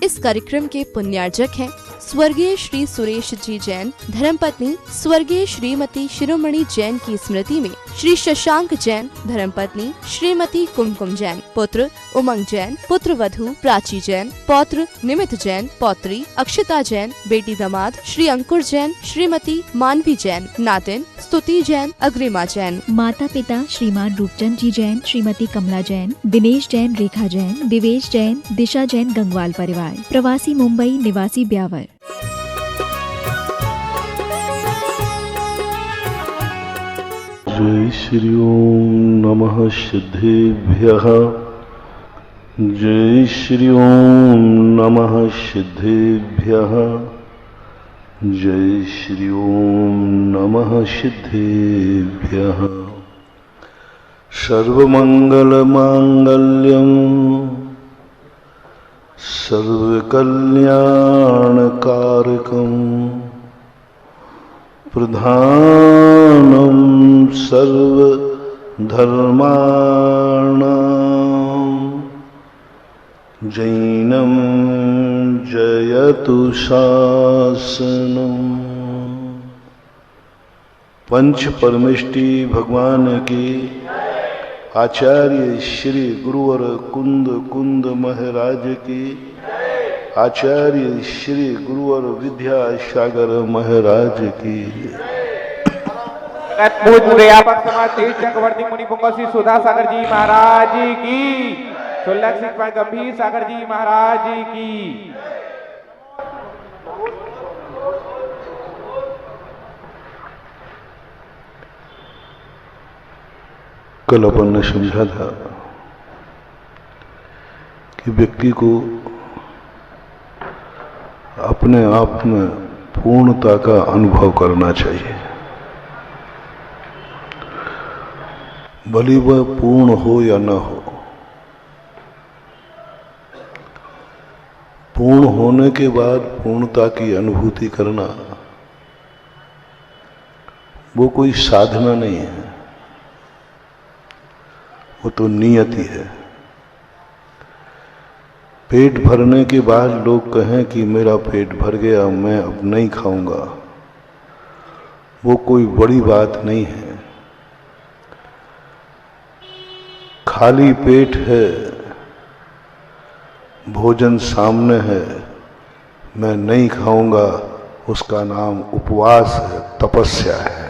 इस कार्यक्रम के पुण्यार्जक हैं स्वर्गीय श्री सुरेश जी जैन, धर्मपत्नी स्वर्गीय श्रीमती शिरोमणि जैन की स्मृति में श्री शशांक जैन, धर्मपत्नी श्रीमती कुमकुम जैन, पुत्र उमंग जैन, पुत्र वधू प्राची जैन, पौत्र निमित जैन, पौत्री अक्षता जैन, बेटी दामाद श्री अंकुर जैन, श्रीमती मानवी जैन, नातिन स्तुति जैन, अग्रिमा जैन, माता पिता श्रीमान रूपचंद जी जैन, श्रीमती कमला जैन, दिनेश जैन, रेखा जैन, दिवेश जैन, दिशा जैन, गंगवाल परिवार, प्रवासी मुंबई, निवासी ब्यावर। जय श्री ओम नमः सिद्धेभ्यः। जय श्री ओम नमः सिद्धेभ्यः। जय श्री ओम नमः सिद्धेभ्यः। सर्वमंगलमांगल्यं सर्वकल्याणकारकं प्रधानं सर्वधर्माणां जैनं जयतु शासनम्। पंच परमेष्टि भगवान की, आचार्य श्री गुरुवर कुंद महाराज की, आचार्य श्री गुरुवर विद्यासागर महाराज की। व्यापक समाज तेज चक्रवर्ती मुनि पुंगव श्री सुधा सागर जी महाराज की, 16 सिख गंभीर सागर जी महाराज की। कल अपन ने समझा था कि व्यक्ति को अपने आप में पूर्णता का अनुभव करना चाहिए, भले वह पूर्ण हो या न हो। पूर्ण होने के बाद पूर्णता की अनुभूति करना वो कोई साधना नहीं है, वो तो नियति है। पेट भरने के बाद लोग कहें कि मेरा पेट भर गया, मैं अब नहीं खाऊंगा, वो कोई बड़ी बात नहीं है। खाली पेट है, भोजन सामने है, मैं नहीं खाऊंगा, उसका नाम उपवास है, तपस्या है।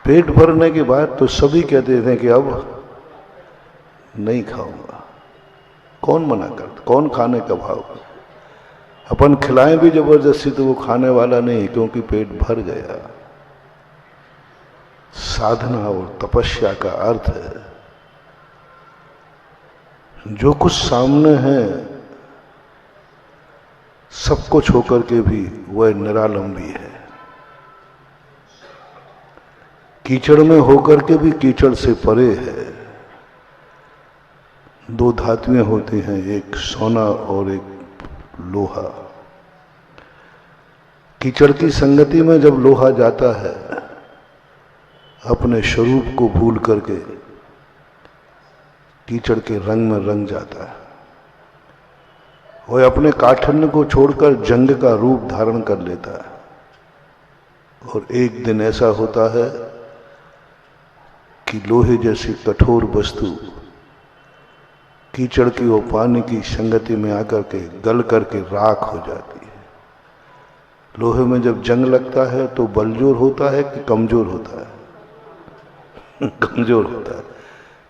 पेट भरने के बाद तो सभी कहते थे कि अब नहीं खाऊंगा। कौन मना करता, कौन खाने का भाव? अपन खिलाएं भी जबरदस्ती तो वो खाने वाला नहीं, क्योंकि पेट भर गया। साधना और तपस्या का अर्थ है जो कुछ सामने है सब कुछ होकर के भी वह निरालंबी है। कीचड़ में होकर के भी कीचड़ से परे है। दो धातुएं होती हैं, एक सोना और एक लोहा। कीचड़ की संगति में जब लोहा जाता है अपने स्वरूप को भूल करके कीचड़ के रंग में रंग जाता है। वह अपने काठिन्य को छोड़कर जंग का रूप धारण कर लेता है। और एक दिन ऐसा होता है कि लोहे जैसी कठोर वस्तु कीचड़ की वो पानी की संगति में आकर के गल करके राख हो जाती है। लोहे में जब जंग लगता है तो बलजोर होता है कि कमजोर होता है? कमजोर होता है,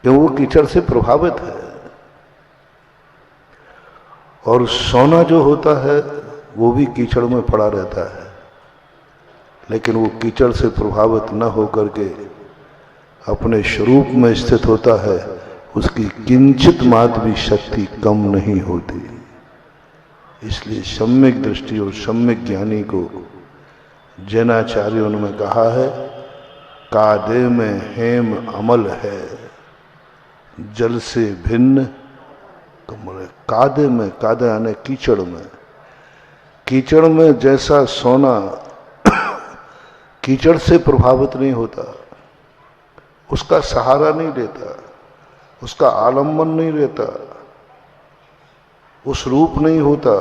क्यों? वो कीचड़ से प्रभावित है। और सोना जो होता है वो भी कीचड़ में पड़ा रहता है, लेकिन वो कीचड़ से प्रभावित न होकर के अपने स्वरूप में स्थित होता है। उसकी किंचित मात्र भी शक्ति कम नहीं होती। इसलिए सम्यक दृष्टि और सम्यक ज्ञानी को जैनाचार्यों ने कहा है, कादे में हेम अमल है, जल से भिन्न कमल। कादे में, कादे यानी कीचड़ में, कीचड़ में जैसा सोना कीचड़ से प्रभावित नहीं होता, उसका सहारा नहीं लेता, उसका आलम्बन नहीं रहता, उस रूप नहीं होता।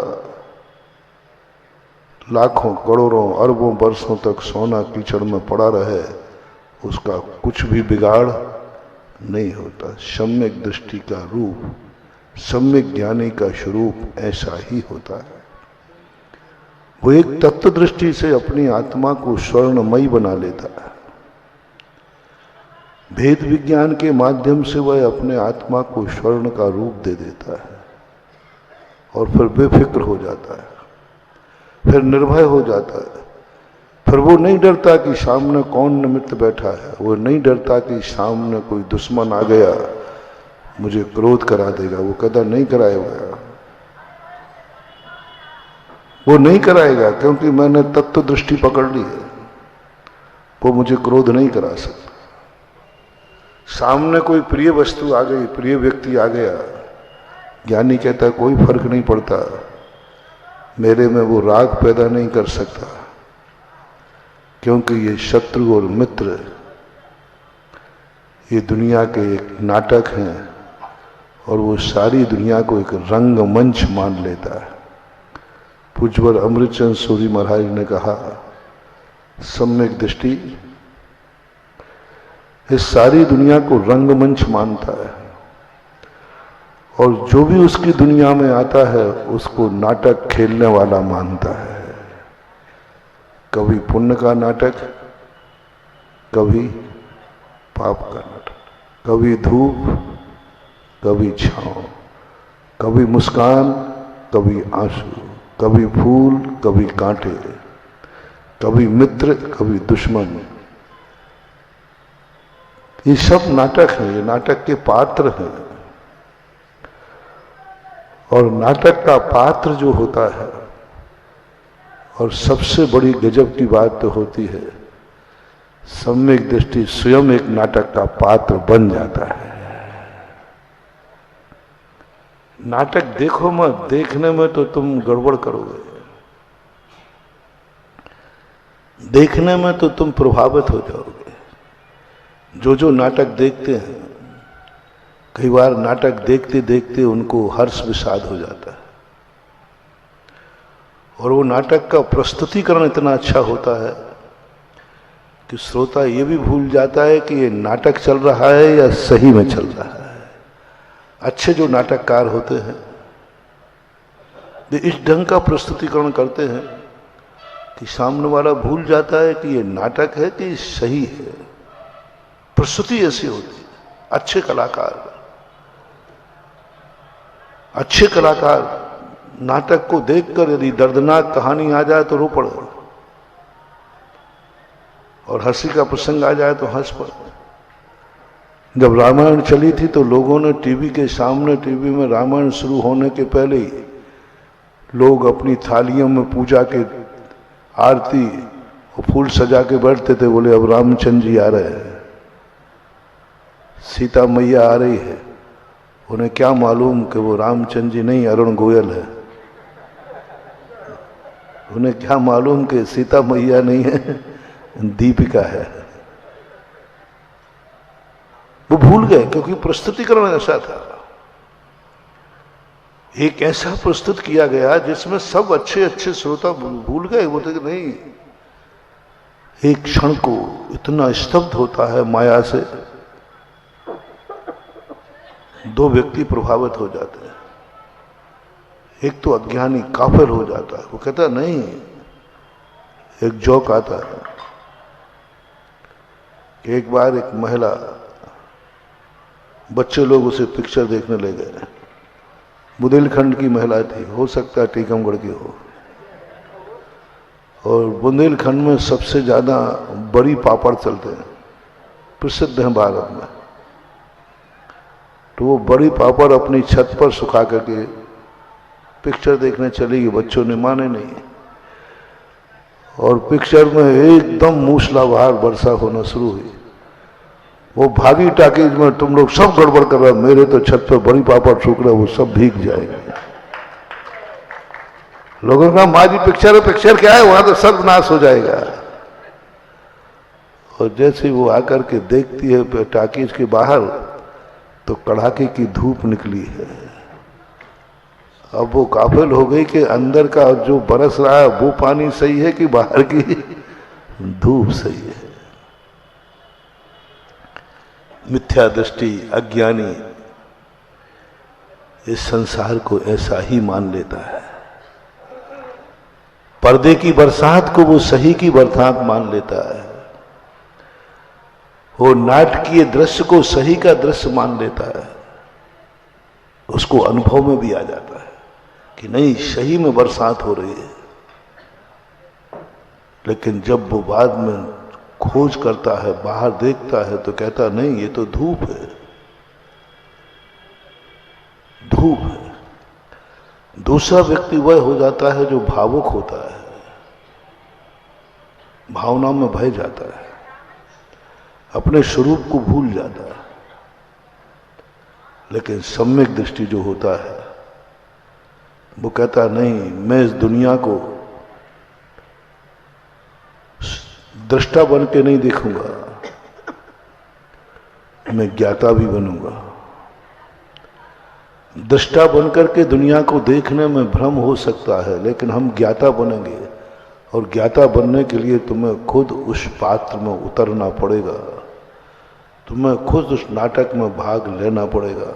लाखों करोड़ों अरबों वर्षों तक सोना कीचड़ में पड़ा रहे, उसका कुछ भी बिगाड़ नहीं होता। सम्यक दृष्टि का रूप, सम्यक ज्ञानी का स्वरूप ऐसा ही होता है। वो एक तत्व दृष्टि से अपनी आत्मा को स्वर्णमयी बना लेता है। भेद विज्ञान के माध्यम से वह अपने आत्मा को स्वर्ण का रूप दे देता है और फिर बेफिक्र हो जाता है, फिर निर्भय हो जाता है। फिर वो नहीं डरता कि सामने कौन निमित्त बैठा है, वो नहीं डरता कि सामने कोई दुश्मन आ गया मुझे क्रोध करा देगा। वो कदा नहीं कराएगा, वो नहीं कराएगा, क्योंकि मैंने तत्व दृष्टि पकड़ ली है। वो मुझे क्रोध नहीं करा सकता। सामने कोई प्रिय वस्तु आ गई, प्रिय व्यक्ति आ गया, ज्ञानी कहता है कोई फर्क नहीं पड़ता, मेरे में वो राग पैदा नहीं कर सकता, क्योंकि ये शत्रु और मित्र ये दुनिया के एक नाटक हैं और वो सारी दुनिया को एक रंगमंच मान लेता है। पूज्यवर अमृतचंद सूरी महाराज ने कहा, सम्यक दृष्टि इस सारी दुनिया को रंगमंच मानता है और जो भी उसकी दुनिया में आता है उसको नाटक खेलने वाला मानता है। कभी पुण्य का नाटक, कभी पाप का नाटक, कभी धूप, कभी छांव, कभी मुस्कान, कभी आंसू, कभी फूल, कभी कांटे, कभी मित्र, कभी दुश्मन। ये सब नाटक है, ये नाटक के पात्र हैं। और नाटक का पात्र जो होता है, और सबसे बड़ी गजब की बात तो होती है, सम्यक दृष्टि स्वयं एक नाटक का पात्र बन जाता है। नाटक देखो मत, देखने में तो तुम गड़बड़ करोगे, देखने में तो तुम प्रभावित हो जाओगे। जो नाटक देखते हैं, कई बार नाटक देखते देखते उनको हर्ष विषाद हो जाता है और वो नाटक का प्रस्तुतिकरण इतना अच्छा होता है कि श्रोता ये भी भूल जाता है कि ये नाटक चल रहा है या सही में चल रहा है। अच्छे जो नाटककार होते हैं वे इस ढंग का प्रस्तुतिकरण करते हैं कि सामने वाला भूल जाता है कि ये नाटक है कि सही है। प्रस्तुति ऐसी होती है। अच्छे कलाकार नाटक को देखकर यदि दर्दनाक कहानी आ जाए तो रो पड़े और हंसी का प्रसंग आ जाए तो हंस पड़े। जब रामायण चली थी तो लोगों ने टीवी के सामने, टीवी में रामायण शुरू होने के पहले ही लोग अपनी थालियों में पूजा के आरती और फूल सजा के बैठते थे। बोले अब रामचंद्र जी आ रहे हैं, सीता मैया आ रही है। उन्हें क्या मालूम कि वो रामचंद्र जी नहीं, अरुण गोयल है। उन्हें क्या मालूम कि सीता मैया नहीं है, दीपिका है। वो भूल गए क्योंकि प्रस्तुतिकरण ऐसा था। एक ऐसा प्रस्तुत किया गया जिसमें सब अच्छे अच्छे श्रोता भूल गए। बोलते कि नहीं, एक क्षण को इतना स्तब्ध होता है माया से, दो व्यक्ति प्रभावित हो जाते हैं। एक तो अज्ञानी काफिर हो जाता है, वो कहता नहीं। एक जोक आता है कि एक बार एक महिला, बच्चे लोग उसे पिक्चर देखने ले गए। बुंदेलखंड की महिला थी, हो सकता है टीकमगढ़ की हो। और बुंदेलखंड में सबसे ज्यादा बड़ी पापड़ चलते हैं, प्रसिद्ध हैं भारत में। तो वो बड़ी पापड़ अपनी छत पर सुखा करके पिक्चर देखने चली गई। बच्चों ने माने नहीं और पिक्चर में एकदम मूसलाधार वर्षा होना शुरू हुई। वो भागी टाकीज में, तुम लोग सब गड़बड़ कर रहे हो, मेरे तो छत पर बड़ी पापड़ सूख रहा है, वो सब भीग जाएंगे। लोगों का माँ जी पिक्चर है, पिक्चर क्या है, वहां तो सर्वनाश हो जाएगा। और जैसे वो आकर के देखती है टाकीज के बाहर तो कड़ाके की धूप निकली है। अब वो काबिल हो गई कि अंदर का जो बरस रहा है वो पानी सही है कि बाहर की धूप सही है। मिथ्या दृष्टि, अज्ञानी इस संसार को ऐसा ही मान लेता है। पर्दे की बरसात को वो सही की बरसात मान लेता है। वो नाटकीय दृश्य को सही का दृश्य मान लेता है। उसको अनुभव में भी आ जाता है कि नहीं, सही में बरसात हो रही है। लेकिन जब वो बाद में खोज करता है, बाहर देखता है, तो कहता नहीं, ये तो धूप है, धूप है। दूसरा व्यक्ति वह हो जाता है जो भावुक होता है, भावनाओं में बह जाता है, अपने स्वरूप को भूल जाता है। लेकिन सम्यक दृष्टि जो होता है वो कहता नहीं, मैं इस दुनिया को दृष्टा बन के नहीं देखूंगा, मैं ज्ञाता भी बनूंगा। दृष्टा बनकर के दुनिया को देखने में भ्रम हो सकता है, लेकिन हम ज्ञाता बनेंगे, और ज्ञाता बनने के लिए तुम्हें खुद उस पात्र में उतरना पड़ेगा, तुम्हें खुद उस नाटक में भाग लेना पड़ेगा,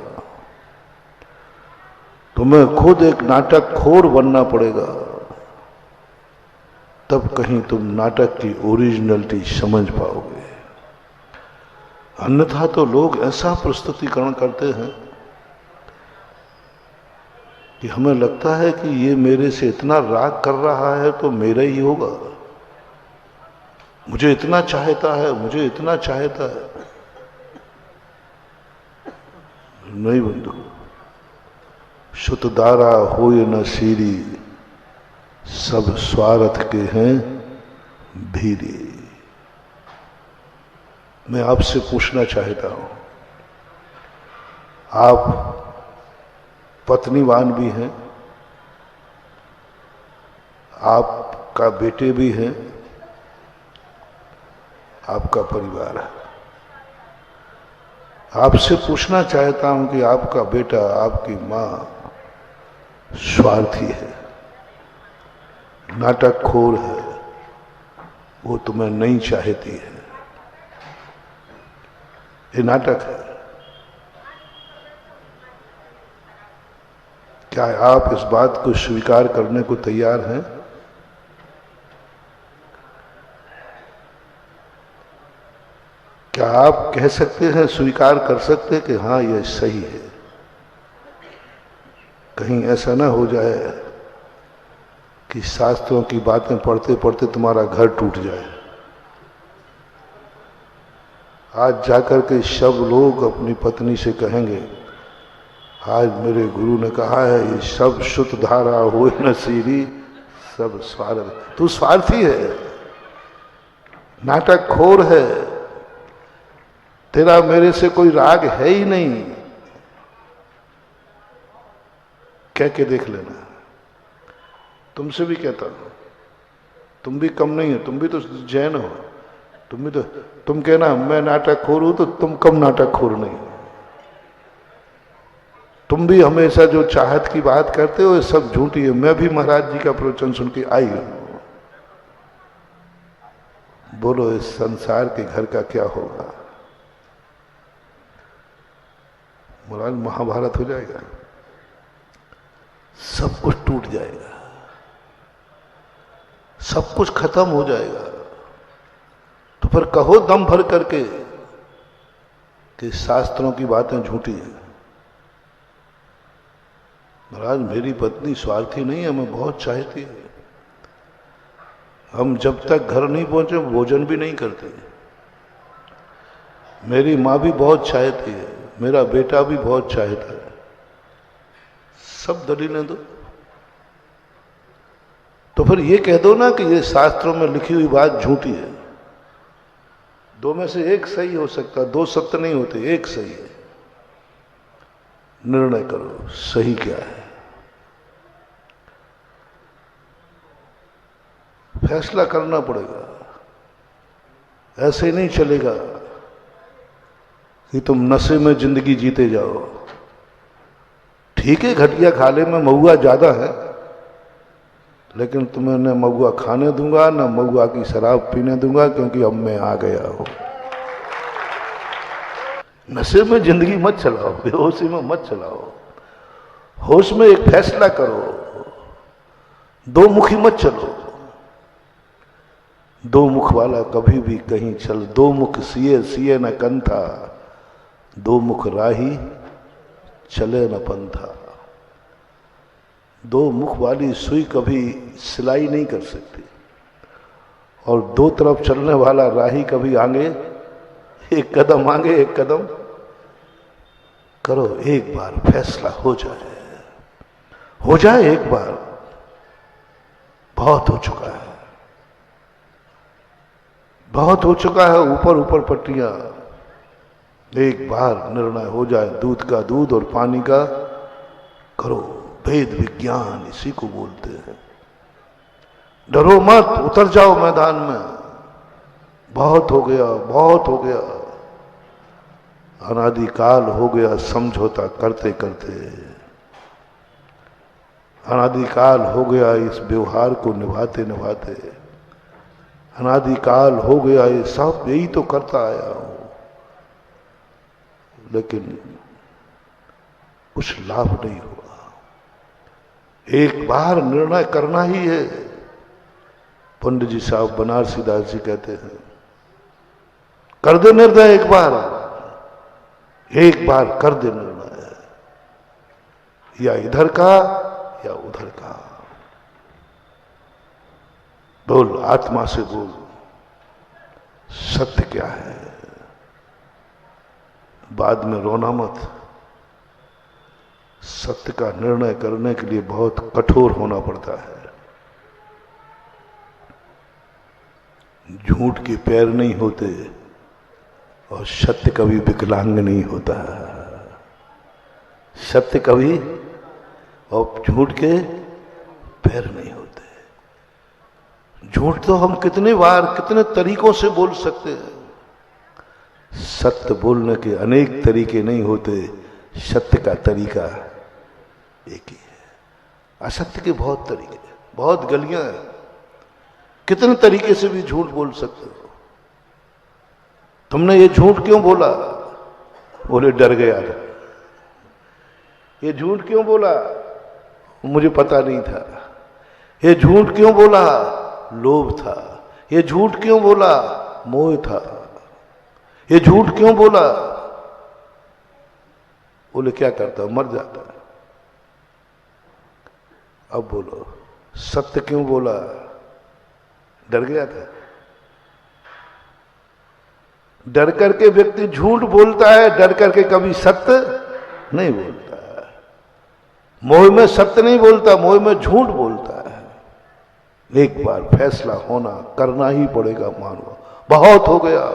तुम्हें खुद एक नाटक खोर बनना पड़ेगा। तब कहीं तुम नाटक की ओरिजिनलिटी समझ पाओगे। अन्यथा तो लोग ऐसा प्रस्तुतिकरण करते हैं कि हमें लगता है कि ये मेरे से इतना राग कर रहा है तो मेरा ही होगा, मुझे इतना चाहता है, मुझे इतना चाहता है। नहीं बंधु, शुतदारा होय न सीरी, सब स्वार्थ के हैं भीरी। मैं आपसे पूछना चाहता हूं, आप पत्नीवान भी हैं, आपका बेटे भी हैं, आपका परिवार है। आपसे पूछना चाहता हूं कि आपका बेटा, आपकी मां स्वार्थी है, नाटकखोर है, वो तुम्हें नहीं चाहती है, ये नाटक है। क्या आप इस बात को स्वीकार करने को तैयार हैं? क्या आप कह सकते हैं, स्वीकार कर सकते हैं कि हाँ यह सही है? कहीं ऐसा ना हो जाए कि शास्त्रों की बातें पढ़ते पढ़ते तुम्हारा घर टूट जाए। आज जाकर के सब लोग अपनी पत्नी से कहेंगे, आज मेरे गुरु ने कहा है, ये सब शुद्ध धारा हो न सीरी, सब स्वार्थ। तू स्वार्थी है, नाटकखोर है, तेरा मेरे से कोई राग है ही नहीं। कह के देख लेना। तुमसे भी कहता हूं, तुम भी कम नहीं हो, तुम भी तो जैन हो, तुम भी तो, तुम कहना मैं नाटकखोर हूं तो तुम कम नाटकखोर नहीं हो। तुम भी हमेशा जो चाहत की बात करते हो ये सब झूठी है। मैं भी महाराज जी का प्रवचन सुन के आई हूं। बोलो इस संसार के घर का क्या होगा? महाराज महाभारत हो जाएगा, सब कुछ टूट जाएगा, सब कुछ खत्म हो जाएगा। तो फिर कहो दम भर करके कि शास्त्रों की बातें झूठी हैं। महाराज मेरी पत्नी स्वार्थी नहीं है, मैं बहुत चाहती है। हम जब तक घर नहीं पहुंचे भोजन भी नहीं करते। मेरी माँ भी बहुत चाहती है, मेरा बेटा भी बहुत चाहता है। सब दलीलें दो। तो फिर ये कह दो ना कि ये शास्त्रों में लिखी हुई बात झूठी है। दो में से एक सही हो सकता, दो सत्य नहीं होते, एक सही है। निर्णय करो सही क्या है, फैसला करना पड़ेगा। ऐसे नहीं चलेगा। कि तुम नशे में जिंदगी जीते जाओ। ठीक है, घटिया खाने में महुआ ज्यादा है, लेकिन तुम्हें न महुआ खाने दूंगा न महुआ की शराब पीने दूंगा, क्योंकि अब मैं आ गया हूं। नशे में जिंदगी मत चलाओ, बेहोशी में मत चलाओ, होश में एक फैसला करो। दो मुखी मत चलो, दो मुख वाला कभी भी कहीं चल। दो मुख सिए सिए न कंथा, दो मुख राही चले न पंथा। दो मुख वाली सुई कभी सिलाई नहीं कर सकती, और दो तरफ चलने वाला राही कभी आगे, एक कदम आगे एक कदम करो। एक बार फैसला हो जाए एक बार, बहुत हो चुका है, बहुत हो चुका है। ऊपर ऊपर पट्टियां, एक बार निर्णय हो जाए। दूध का दूध और पानी का करो। भेद विज्ञान इसी को बोलते हैं। डरो मत, उतर जाओ मैदान में। बहुत हो गया, बहुत हो गया, अनादिकाल हो गया समझौता करते करते। अनादिकाल हो गया इस व्यवहार को निभाते निभाते। अनादिकाल हो गया ये सब यही तो करता आया हूं, लेकिन कुछ लाभ नहीं हुआ। एक बार निर्णय करना ही है। पंडित जी साहब बनारसी दास जी कहते हैं, कर दे निर्णय एक बार कर दे निर्णय, या इधर का या उधर का। बोल, आत्मा से बोल, सत्य क्या है। बाद में रोना मत। सत्य का निर्णय करने के लिए बहुत कठोर होना पड़ता है। झूठ के पैर नहीं होते, और सत्य कभी विकलांग नहीं होता। सत्य कभी, और झूठ के पैर नहीं होते। झूठ तो हम कितने बार कितने तरीकों से बोल सकते हैं। सत्य बोलने के अनेक तरीके नहीं होते, सत्य का तरीका एक ही है। असत्य के बहुत तरीके, बहुत गलियां हैं। कितने तरीके से भी झूठ बोल सकते हो। तुमने ये झूठ क्यों बोला? बोले डर गया था। ये झूठ क्यों बोला? मुझे पता नहीं था। ये झूठ क्यों बोला? लोभ था। ये झूठ क्यों बोला? मोह था। ये झूठ क्यों बोला? बोले क्या करता, मर जाता। अब बोलो, सत्य क्यों बोला? डर गया था। डर करके व्यक्ति झूठ बोलता है, डर करके कभी सत्य नहीं बोलता। मोह में सत्य नहीं बोलता, मोह में झूठ बोलता है। एक बार फैसला होना, करना ही पड़ेगा। मानो बहुत हो गया,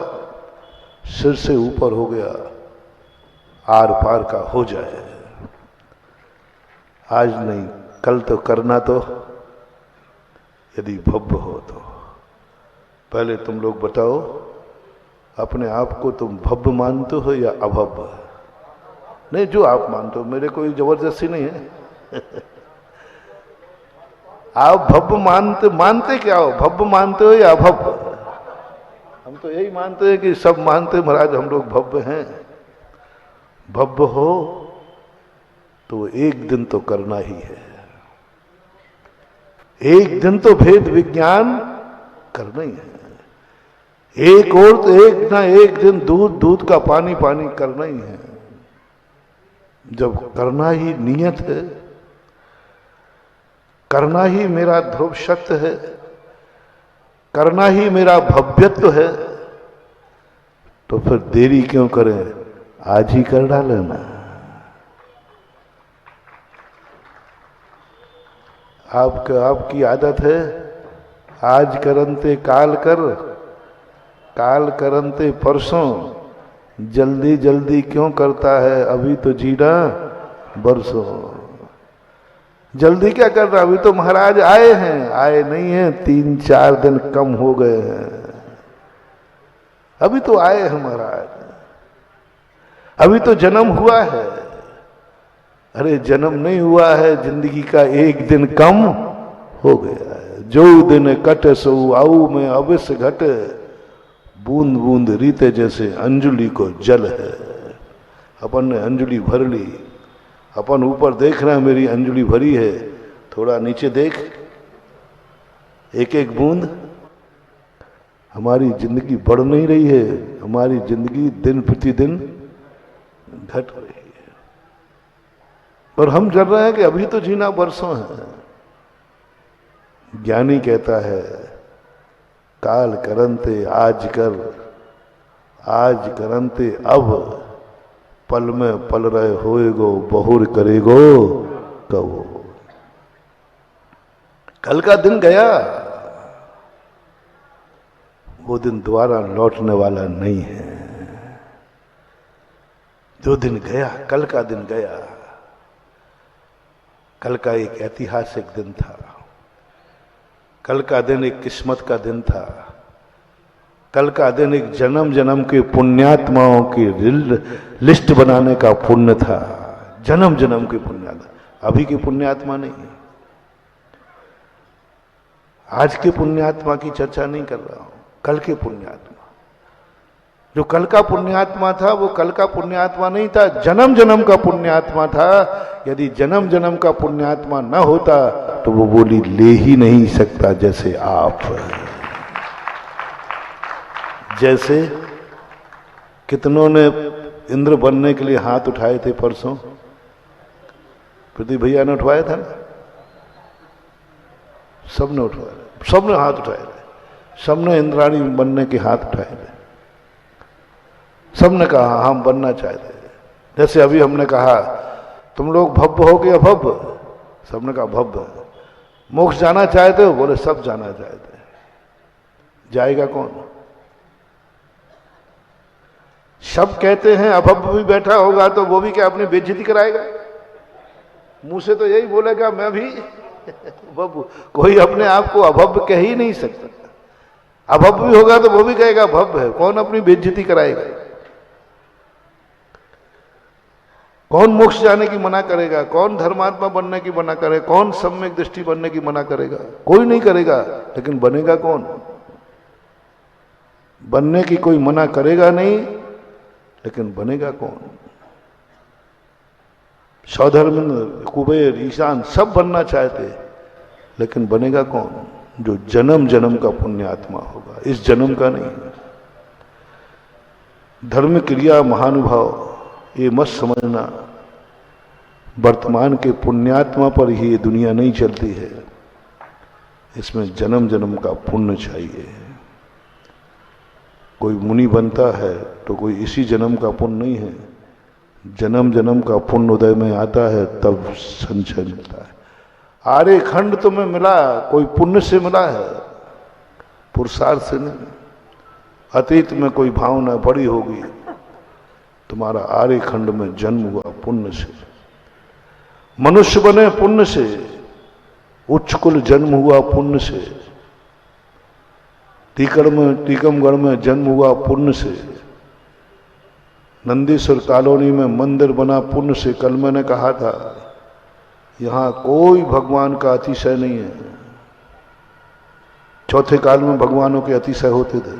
सिर से ऊपर हो गया, आर पार का हो जाए। आज नहीं, कल तो करना। तो यदि भव्य हो तो पहले तुम लोग बताओ, अपने आप को तुम भव्य मानते हो या अभव्य? नहीं, जो आप मानते हो, मेरे कोई जबरदस्ती नहीं है। आप भव्य मानते क्या हो? भव्य मानते हो या अभव्य? हम तो यही मानते हैं कि सब मानते महाराज हम लोग भव्य हैं। भव्य हो तो एक दिन तो करना ही है। एक दिन तो भेद विज्ञान करना ही है। एक और तो एक ना एक दिन दूध का पानी करना ही है। जब करना ही नियत है, करना ही मेरा ध्रुव सत्य है, करना ही मेरा भव्यत्व है, तो फिर देरी क्यों करें? आज ही कर डालेना। आपकी आदत है, आज करंते काल कर, काल करंते परसों। जल्दी जल्दी क्यों करता है? अभी तो जीना बरसों। जल्दी क्या कर रहा? अभी तो महाराज आए हैं। आए नहीं हैं, 3-4 दिन कम हो गए हैं। अभी तो आए हैं महाराज। अभी तो जन्म हुआ है। अरे जन्म नहीं हुआ है, जिंदगी का एक दिन कम हो गया है। जो दिन कट सो आऊ में अवश्य घट, बूंद बूंद रीते जैसे अंजुली को जल है। अपन ने अंजुली भर ली, अपन ऊपर देख रहे हैं मेरी अंजुली भरी है, थोड़ा नीचे देख, एक एक बूंद। हमारी जिंदगी बढ़ नहीं रही है, हमारी जिंदगी दिन प्रतिदिन घट रही है। और हम डर रहे हैं कि अभी तो जीना बरसों है। ज्ञानी कहता है काल करंते आज कर, आज करंते अब, पल में पल रहे होएगो बहुर करेगो कहो। कल का दिन गया, वो दिन दोबारा लौटने वाला नहीं है। जो दिन गया, कल का दिन गया। कल का एक ऐतिहासिक दिन था, कल का दिन एक किस्मत का दिन था, कल का दिन एक जन्म जन्म के पुण्यात्माओं की लिस्ट बनाने का पुण्य था। जन्म जन्म के पुण्यात्मा, अभी के पुण्यात्मा नहीं। आज के पुण्यात्मा की चर्चा नहीं कर रहा हूं, कल के पुण्यात्मा। जो कल का पुण्यात्मा था वो कल का पुण्यात्मा नहीं था, जन्म जन्म का पुण्यात्मा था। यदि जन्म जन्म का पुण्यात्मा न होता तो वो बोली ले ही नहीं सकता जैसे आप। जैसे कितनों ने इंद्र बनने के लिए हाथ उठाए थे परसों, प्रदीप भैया ने उठवाया था ना, सबने उठवाया, सबने हाथ उठाए थे, सबने इंद्राणी बनने के हाथ उठाए थे, सबने कहा हम बनना चाहते हैं। जैसे अभी हमने कहा तुम लोग भव्य हो गया भव्य, सबने कहा भव्य। मोक्ष जाना चाहते हो, बोले सब जाना चाहते हैं। जाएगा कौन? सब कहते हैं अभव्य भी बैठा होगा तो वो भी क्या अपनी बेइज्जती कराएगा? मुंह से तो यही बोलेगा मैं भी भव्य। कोई अपने आप को अभव्य कह ही नहीं सकता। अभव्य भी होगा तो वो भी कहेगा भव्य है। कौन अपनी बेइज्जती कराएगा? कौन मोक्ष जाने की मना करेगा? कौन धर्मात्मा बनने की मना करेगा? कौन सम्यक दृष्टि बनने की मना करेगा? कोई नहीं करेगा। लेकिन बनेगा कौन? बनने की कोई मना करेगा नहीं, लेकिन बनेगा कौन? सौधर्मिंद्र, कुबेर, ईशान सब बनना चाहते, लेकिन बनेगा कौन? जो जन्म जन्म का पुण्यात्मा होगा, इस जन्म का नहीं। धर्म क्रिया महानुभाव, ये मत समझना वर्तमान के पुण्यात्मा पर ही ये दुनिया नहीं चलती है। इसमें जन्म जन्म का पुण्य चाहिए। कोई मुनि बनता है तो कोई इसी जन्म का पुण्य नहीं है, जन्म जन्म का पुण्य उदय में आता है तब संचय मिलता है। आर्य खंड तुम्हें मिला, कोई पुण्य से मिला है, पुरुषार्थ से नहीं। अतीत में कोई भावना बड़ी होगी, तुम्हारा आर्य खंड में जन्म हुआ पुण्य से। मनुष्य बने पुण्य से, उच्च कुल जन्म हुआ पुण्य से, टीकमगढ़ में जन्म हुआ पुण्य से, नंदीश्वर कॉलोनी में मंदिर बना पुण्य से। कल मैंने कहा था यहां कोई भगवान का अतिशय नहीं है। चौथे काल में भगवानों के अतिशय होते थे,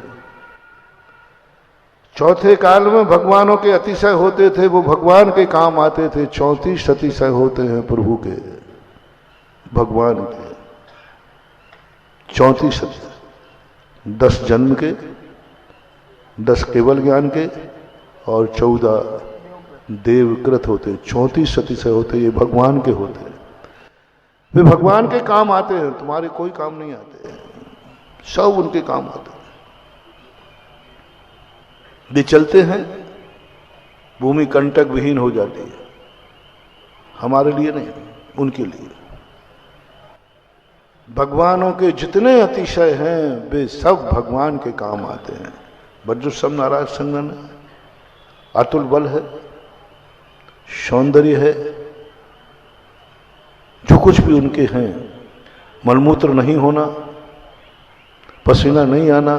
चौथे काल में भगवानों के अतिशय होते थे, वो भगवान के काम आते थे। 34 अतिशय होते हैं प्रभु के, भगवान के 34 अतिशय। 10 जन्म के, 10 केवल ज्ञान के और 14 देवकृत होते। 34 अतिशय होते, ये भगवान के होते हैं। वे भगवान के काम आते हैं, तुम्हारे कोई काम नहीं आते, सब उनके काम आते हैं। वे चलते हैं, भूमि कंटक विहीन हो जाती है। हमारे लिए नहीं, उनके लिए। भगवानों के जितने अतिशय हैं वे सब भगवान के काम आते हैं। वज्रसम नाराज संगन है, अतुल बल है, सौंदर्य है, जो कुछ भी उनके हैं। मलमूत्र नहीं होना, पसीना नहीं आना,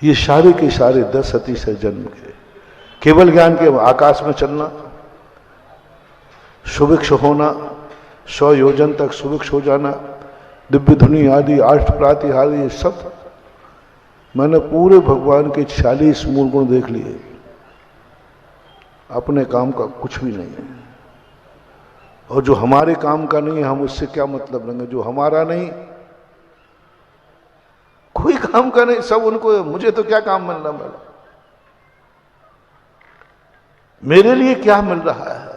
ये सारे के सारे 10 अतिशय जन्म के। केवल ज्ञान के आकाश में चलना, सुभिक्ष होना, 100 योजन तक सुभिक्ष हो जाना, दिव्य धुनी आदि, अष्ट प्रातिहार्य, ये सब मैंने पूरे भगवान के 40 मूल गुण देख लिए। अपने काम का कुछ भी नहीं है, और जो हमारे काम का नहीं है हम उससे क्या मतलब लेंगे। जो हमारा नहीं, कोई काम का नहीं, सब उनको, मुझे तो क्या काम मिल रहा, मेरे लिए क्या मिल रहा है।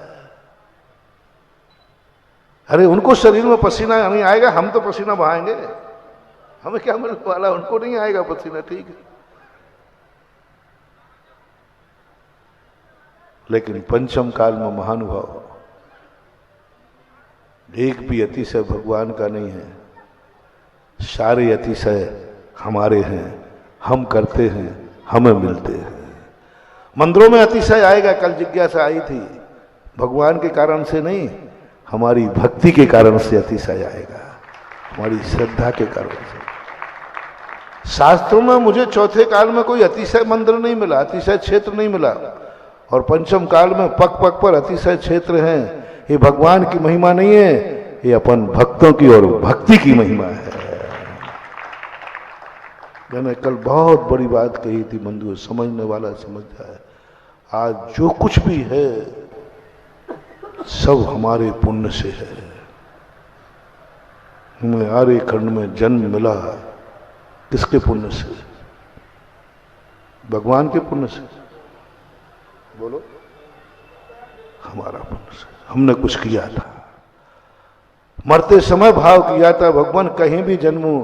अरे उनको शरीर में पसीना नहीं आएगा, हम तो पसीना बहाएंगे, हमें क्या मिलने वाला, उनको नहीं आएगा पसीना, ठीक है। लेकिन पंचम काल में महानुभाव एक भी अतिशय भगवान का नहीं है, सारे अतिशय हमारे हैं, हम करते हैं, हमें मिलते हैं। मंदिरों में अतिशय आएगा, कल जिज्ञासा आई थी, भगवान के कारण से नहीं, हमारी भक्ति के कारण से अतिशय आएगा, हमारी श्रद्धा के कारण से। शास्त्रों में मुझे चौथे काल में कोई अतिशय मंदिर नहीं मिला, अतिशय क्षेत्र नहीं मिला, और पंचम काल में पग पग पर अतिशय क्षेत्र हैं। ये भगवान की महिमा नहीं है, ये अपन भक्तों की और भक्ति की महिमा है। मैंने कल बहुत बड़ी बात कही थी, बंधुओं, समझने वाला समझ जाए। आज जो कुछ भी है सब हमारे पुण्य से है। हमें आर्य खंड में जन्म मिला किसके पुण्य से? भगवान के पुण्य से। बोलो, हमारा पुण्य से। हमने कुछ किया था, मरते समय भाव किया था, भगवान कहीं भी जन्मूं,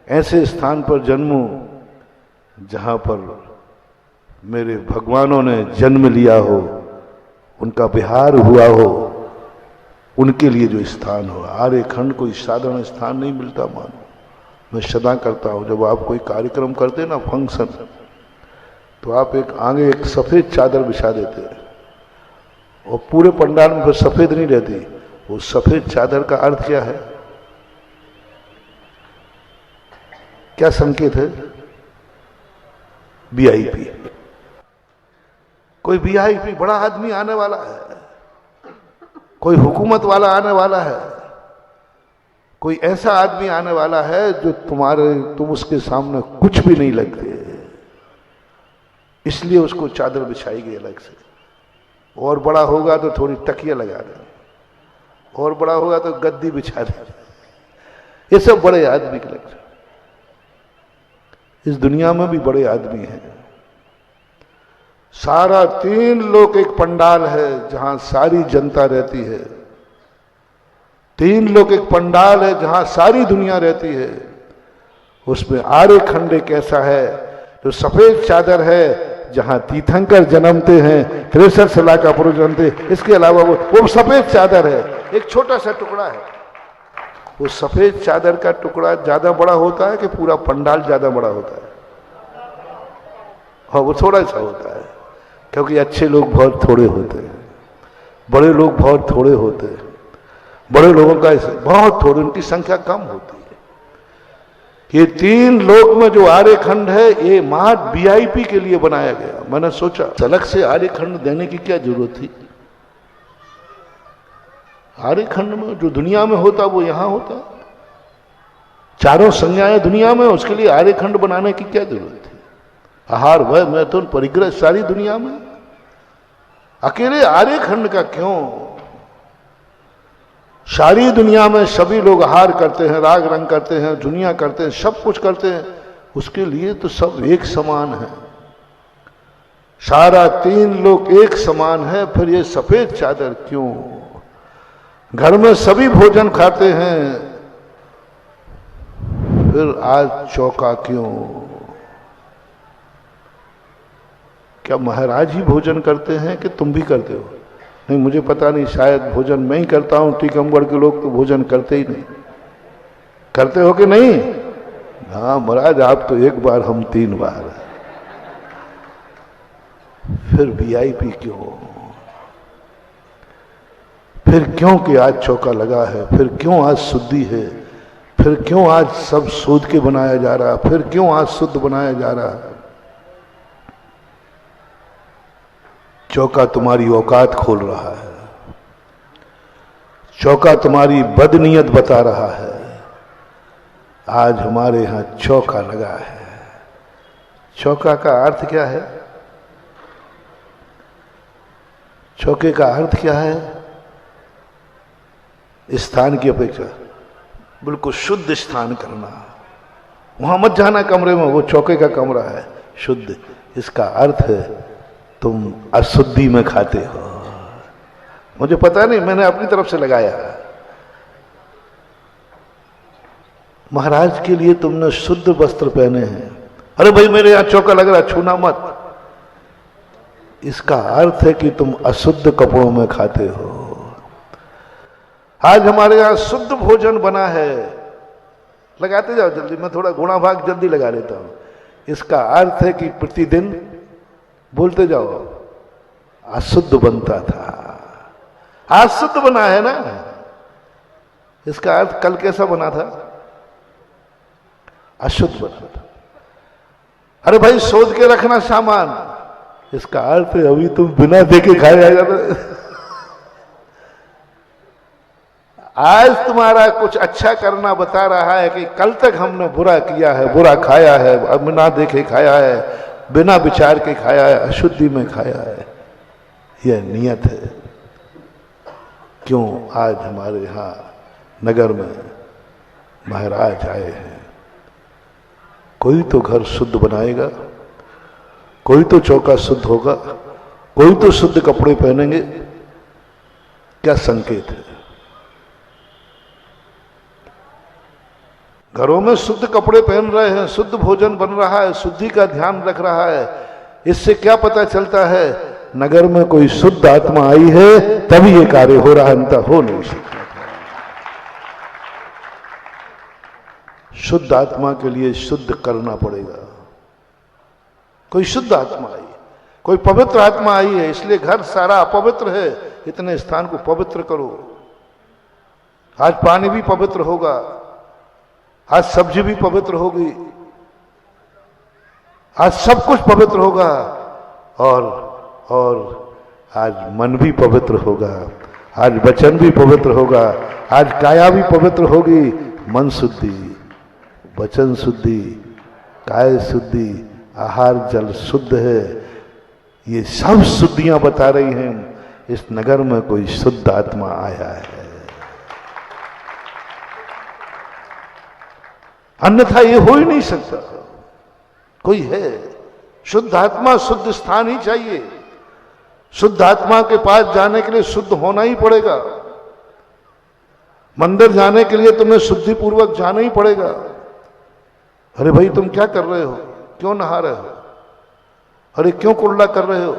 ऐसे स्थान पर जन्मूं जहां पर मेरे भगवानों ने जन्म लिया हो, उनका विहार हुआ हो, उनके लिए जो स्थान हो। आर्य खंड कोई साधारण स्थान नहीं मिलता। मानो मैं सदा करता हूं, जब आप कोई कार्यक्रम करते ना, फंक्शन, तो आप आगे एक सफेद चादर बिछा देते हैं, और पूरे पंडाल में फिर सफेद नहीं रहती। वो सफेद चादर का अर्थ क्या है, क्या संकेत है? वीआईपी। कोई वीआईपी बड़ा आदमी आने वाला है, कोई हुकूमत वाला आने वाला है, कोई ऐसा आदमी आने वाला है जो तुम उसके सामने कुछ भी नहीं लगते, इसलिए उसको चादर बिछाई गई अलग से। और बड़ा होगा तो थोड़ी तकिया लगा दे, और बड़ा होगा तो गद्दी बिछा दे। ये सब बड़े आदमी के लक्षण। इस दुनिया में भी बड़े आदमी हैं। सारा 3 लोक एक पंडाल है जहां सारी जनता रहती है। 3 लोक एक पंडाल है जहां सारी दुनिया रहती है। उसमें आर्य खंड एक ऐसा है जो सफेद चादर है, जहां तीर्थंकर जन्मते हैं, क्रेसर सला का पुरुष जन्मते। इसके अलावा वो सफेद चादर है, एक छोटा सा टुकड़ा है। वो सफेद चादर का टुकड़ा ज्यादा बड़ा होता है कि पूरा पंडाल ज्यादा बड़ा होता है? हाँ, वो थोड़ा सा होता है, क्योंकि अच्छे लोग बहुत थोड़े होते हैं, बड़े लोग बहुत थोड़े होते हैं। बड़े लोगों का बहुत थोड़ी, उनकी संख्या कम होती है। ये 3 लोक में जो आर्य खंड है, ये मात्र वीआईपी के लिए बनाया गया। मैंने सोचा अलग से आर्य खंड देने की क्या जरूरत थी? आर्य खंड में जो दुनिया में होता वो यहां होता। चारों संज्ञाएं दुनिया में, उसके लिए आर्य खंड बनाने की क्या जरूरत थी? आहार, भय, मैथुन, परिग्रह सारी दुनिया में, अकेले आर्य खंड का क्यों? सारी दुनिया में सभी लोग आहार करते हैं, राग रंग करते हैं, दुनिया करते हैं, सब कुछ करते हैं, उसके लिए तो सब एक समान है। सारा 3 लोग एक समान है, फिर ये सफेद चादर क्यों? घर में सभी भोजन खाते हैं, फिर आज चौका क्यों? क्या महाराज ही भोजन करते हैं कि तुम भी करते हो? नहीं, मुझे पता नहीं, शायद भोजन मैं ही करता हूं। टीकमगढ़ के लोग तो भोजन करते ही नहीं। करते हो कि नहीं? हाँ महाराज, आप तो 1 बार, हम 3 बार। फिर वीआईपी क्यों? फिर क्यों कि आज चौका लगा है? फिर क्यों आज शुद्धि है? फिर क्यों आज सब शोध के बनाया जा रहा? फिर क्यों आज शुद्ध बनाया जा रहा है? चौका तुम्हारी औकात खोल रहा है, चौका तुम्हारी बदनीयत बता रहा है। आज हमारे यहां चौका लगा है। चौका का अर्थ क्या है? चौके का अर्थ क्या है? स्थान की अपेक्षा बिल्कुल शुद्ध स्थान करना। वहां मत जाना कमरे में, वो चौके का कमरा है शुद्ध। इसका अर्थ है तुम अशुद्धि में खाते हो। मुझे पता नहीं, मैंने अपनी तरफ से लगाया। महाराज के लिए तुमने शुद्ध वस्त्र पहने हैं। अरे भाई मेरे यहां चौका लग रहा, छूना मत। इसका अर्थ है कि तुम अशुद्ध कपड़ों में खाते हो। आज हमारे यहां शुद्ध भोजन बना है। लगाते जाओ जल्दी, मैं थोड़ा गुणा भाग जल्दी लगा लेता हूं। इसका अर्थ है कि प्रतिदिन बोलते जाओ अशुद्ध बनता था, आज शुद्ध बना है ना। इसका अर्थ कल कैसा बना था? अशुद्ध बना था। अरे भाई सोच के रखना सामान। इसका अर्थ है अभी तुम बिना देखे खाए जा रहे। आज तुम्हारा कुछ अच्छा करना बता रहा है कि कल तक हमने बुरा किया है, बुरा खाया है, अब बिना देखे खाया है, बिना विचार के खाया है, अशुद्धि में खाया है। यह नियत है। क्यों आज हमारे यहां नगर में महाराज आए हैं। कोई तो घर शुद्ध बनाएगा, कोई तो चौका शुद्ध होगा, कोई तो शुद्ध कपड़े पहनेंगे। क्या संकेत है? घरों में शुद्ध कपड़े पहन रहे हैं, शुद्ध भोजन बन रहा है, शुद्धि का ध्यान रख रहा है। इससे क्या पता चलता है? नगर में कोई शुद्ध आत्मा आई है, तभी ये कार्य हो रहा है, अन्यथा हो नहीं सकता। शुद्ध आत्मा के लिए शुद्ध करना पड़ेगा। कोई शुद्ध आत्मा आई, कोई पवित्र आत्मा आई है, इसलिए घर सारा अपवित्र है। इतने स्थान को पवित्र करो। आज पानी भी पवित्र होगा, आज सब्जी भी पवित्र होगी, आज सब कुछ पवित्र होगा। और आज मन भी पवित्र होगा, आज वचन भी पवित्र होगा, आज काया भी पवित्र होगी। मन शुद्धि, वचन शुद्धि, काय शुद्धि, आहार जल शुद्ध है। ये सब शुद्धियां बता रही हैं इस नगर में कोई शुद्ध आत्मा आया है। अन्यथा ये हो ही नहीं सकता। कोई है शुद्ध आत्मा, शुद्ध स्थान ही चाहिए। शुद्ध आत्मा के पास जाने के लिए शुद्ध होना ही पड़ेगा। मंदिर जाने के लिए तुम्हें शुद्धि पूर्वक जाना ही पड़ेगा। अरे भाई तुम क्या कर रहे हो? क्यों नहा रहे हो? अरे क्यों कुल्ला कर रहे हो?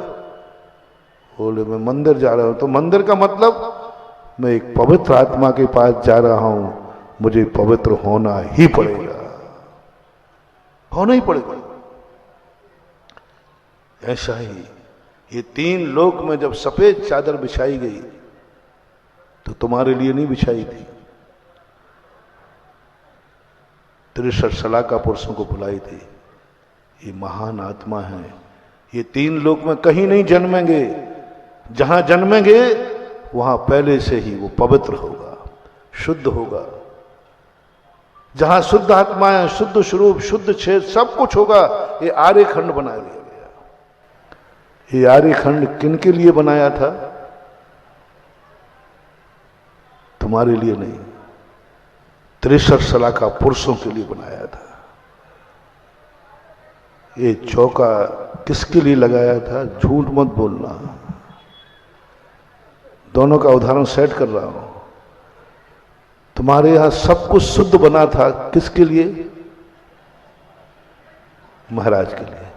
बोले मैं मंदिर जा रहा हूं। तो मंदिर का मतलब मैं एक पवित्र आत्मा के पास जा रहा हूं, मुझे पवित्र होना ही पड़ेगा, होना ही पड़ेगा। ऐसा ही ये तीन लोक में जब सफेद चादर बिछाई गई तो तुम्हारे लिए नहीं बिछाई थी, 63 सलाका पुरुषों को बुलाई थी। ये महान आत्मा है। ये तीन लोक में कहीं नहीं जन्मेंगे। जहां जन्मेंगे वहां पहले से ही वो पवित्र होगा, शुद्ध होगा। जहां शुद्ध आत्मा है, शुद्ध स्वरूप, शुद्ध छेद, सब कुछ होगा। ये आर्यखंड बना दिया गया। ये आर्यखंड किन के लिए बनाया था? तुम्हारे लिए नहीं, 63 सलाका पुरुषों के लिए बनाया था। ये चौका किसके लिए लगाया था? झूठ मत बोलना। दोनों का उदाहरण सेट कर रहा हूं। तुम्हारे यहां सब कुछ शुद्ध बना था, किसके लिए? महाराज के लिए।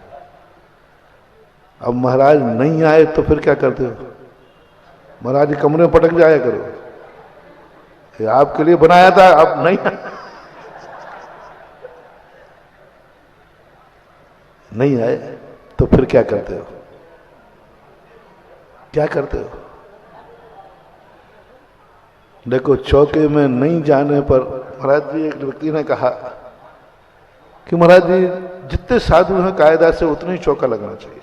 अब महाराज नहीं आए तो फिर क्या करते हो? महाराज के कमरे में पटक जाया करो। ये आपके लिए बनाया था, अब नहीं नहीं आए तो फिर क्या करते हो? क्या करते हो? देखो चौके में नहीं जाने पर महाराज जी, एक व्यक्ति ने कहा कि महाराज जी जितने साधु हैं कायदा से उतना ही चौका लगना चाहिए।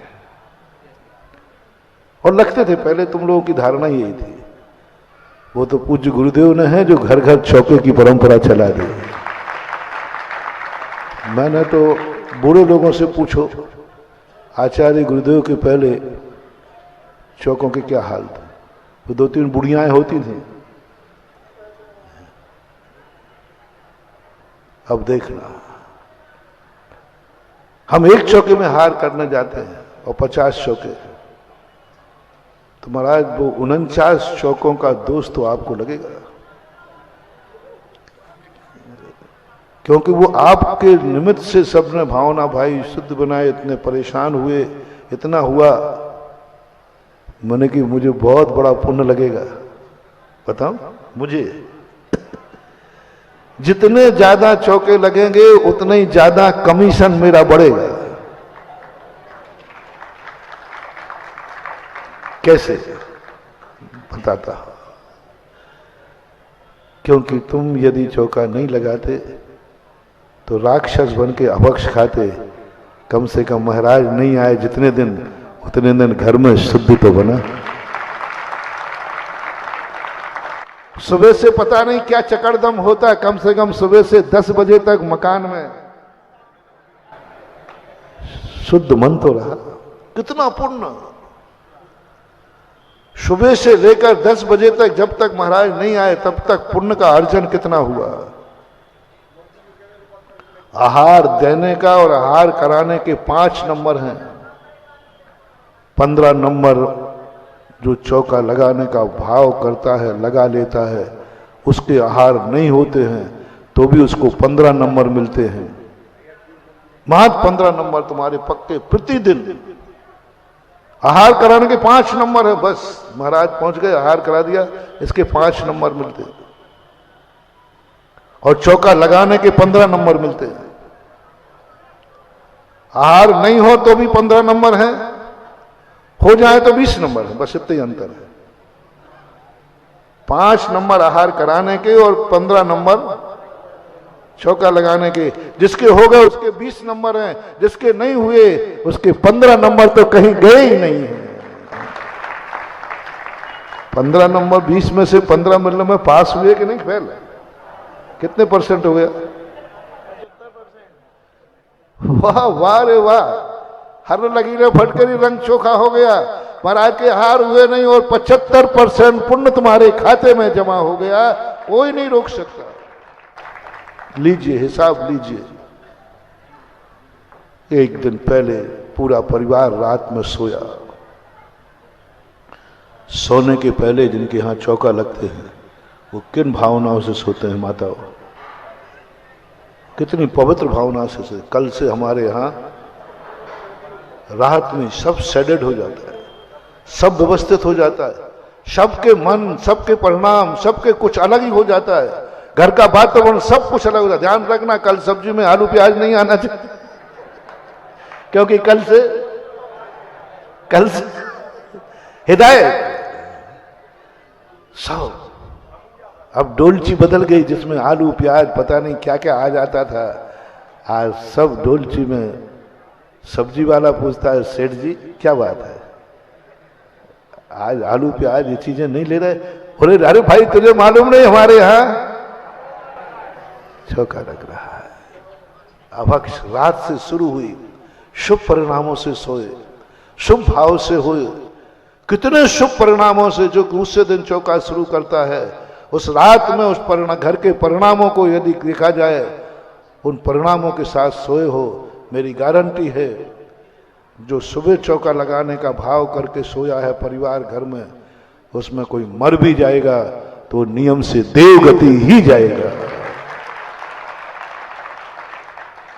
और लगते थे। पहले तुम लोगों की धारणा यही थी। वो तो पूज्य गुरुदेव ने है जो घर घर चौके की परंपरा चला दी। मैंने तो बूढ़े लोगों से पूछो, आचार्य गुरुदेव के पहले चौकों के क्या हाल थे। वो 2-3 बुढ़ियाएं होती थी। अब देखना, हम एक चौके में हार करने जाते हैं और 50 चौके, तो महाराज वो 49 चौकों का दोष तो आपको लगेगा, क्योंकि वो आपके निमित्त से सबने भावना भाई शुद्ध बनाए, इतने परेशान हुए, इतना हुआ। मैंने कि मुझे बहुत बड़ा पुण्य लगेगा। बताओ मुझे, जितने ज्यादा चौके लगेंगे उतने ही ज्यादा कमीशन मेरा बढ़ेगा। कैसे बताता हूं, क्योंकि तुम यदि चौका नहीं लगाते तो राक्षस बन के अभक्ष खाते। कम से कम महाराज नहीं आए जितने दिन, उतने दिन घर में शुद्ध तो बना। सुबह से पता नहीं क्या चकड़दम होता है, कम से कम सुबह से 10 बजे तक मकान में शुद्ध मन तो रहा। कितना पुण्य! सुबह से लेकर 10 बजे तक, जब तक महाराज नहीं आए तब तक पुण्य का अर्जन कितना हुआ। आहार देने का और आहार कराने के 5 नंबर हैं। 15 नंबर जो चौका लगाने का भाव करता है, लगा लेता है, उसके आहार नहीं होते हैं तो भी उसको 15 नंबर मिलते हैं। महज 15 नंबर तुम्हारे पक्के प्रतिदिन। आहार कराने के 5 नंबर है, बस महाराज पहुंच गए, आहार करा दिया, इसके 5 नंबर मिलते हैं। और चौका लगाने के 15 नंबर मिलते हैं। आहार नहीं हो तो भी 15 नंबर है, हो जाए तो 20 नंबर है, बस इतना ही अंतर है। 5 नंबर आहार कराने के और 15 नंबर चौका लगाने के। जिसके हो गए उसके 20 नंबर हैं, जिसके नहीं हुए उसके 15 नंबर तो कहीं गए ही नहीं है। 15 नंबर 20 में से 15 मिलने में पास हुए कि नहीं, फेल? कितने % हो गया? वाह वाह रे वाह, हर लकीरें फटकरी, रंग चोखा हो गया। महाराज के हार हुए नहीं और 75% पुण्य तुम्हारे खाते में जमा हो गया, कोई नहीं रोक सकता। लीजिए, हिसाब लीजिए। एक दिन पहले पूरा परिवार रात में सोया। सोने के पहले जिनके यहां चौका लगते हैं वो किन भावनाओं से सोते हैं माताओं? कितनी पवित्र भावना से। कल से हमारे यहां रात में सब सेडेड हो जाता है, सब व्यवस्थित हो जाता है, सबके मन, सबके परिणाम, सबके कुछ अलग ही हो जाता है। घर का वातावरण सब कुछ अलग होता है। ध्यान रखना, कल सब्जी में आलू प्याज नहीं आना चाहिए, क्योंकि कल से हिदायत सब। अब डोलची बदल गई, जिसमें आलू प्याज पता नहीं क्या क्या आ जाता था। आज सब डोलची में सब्जी वाला पूछता है, सेठ जी क्या बात है, आज आलू प्याज ये चीजें नहीं ले रहे? बोले अरे भाई तुझे मालूम नहीं, हमारे यहां चौका लग रहा है। अभक्ष रात से शुरू हुई, शुभ परिणामों से सोए, शुभ भाव से हुए। कितने शुभ परिणामों से जो दूसरे दिन चौका शुरू करता है, उस रात में उस घर के परिणामों को यदि देखा जाए, उन परिणामों के साथ सोए हो, मेरी गारंटी है जो सुबह चौका लगाने का भाव करके सोया है परिवार घर में, उसमें कोई मर भी जाएगा तो नियम से देवगति ही जाएगा।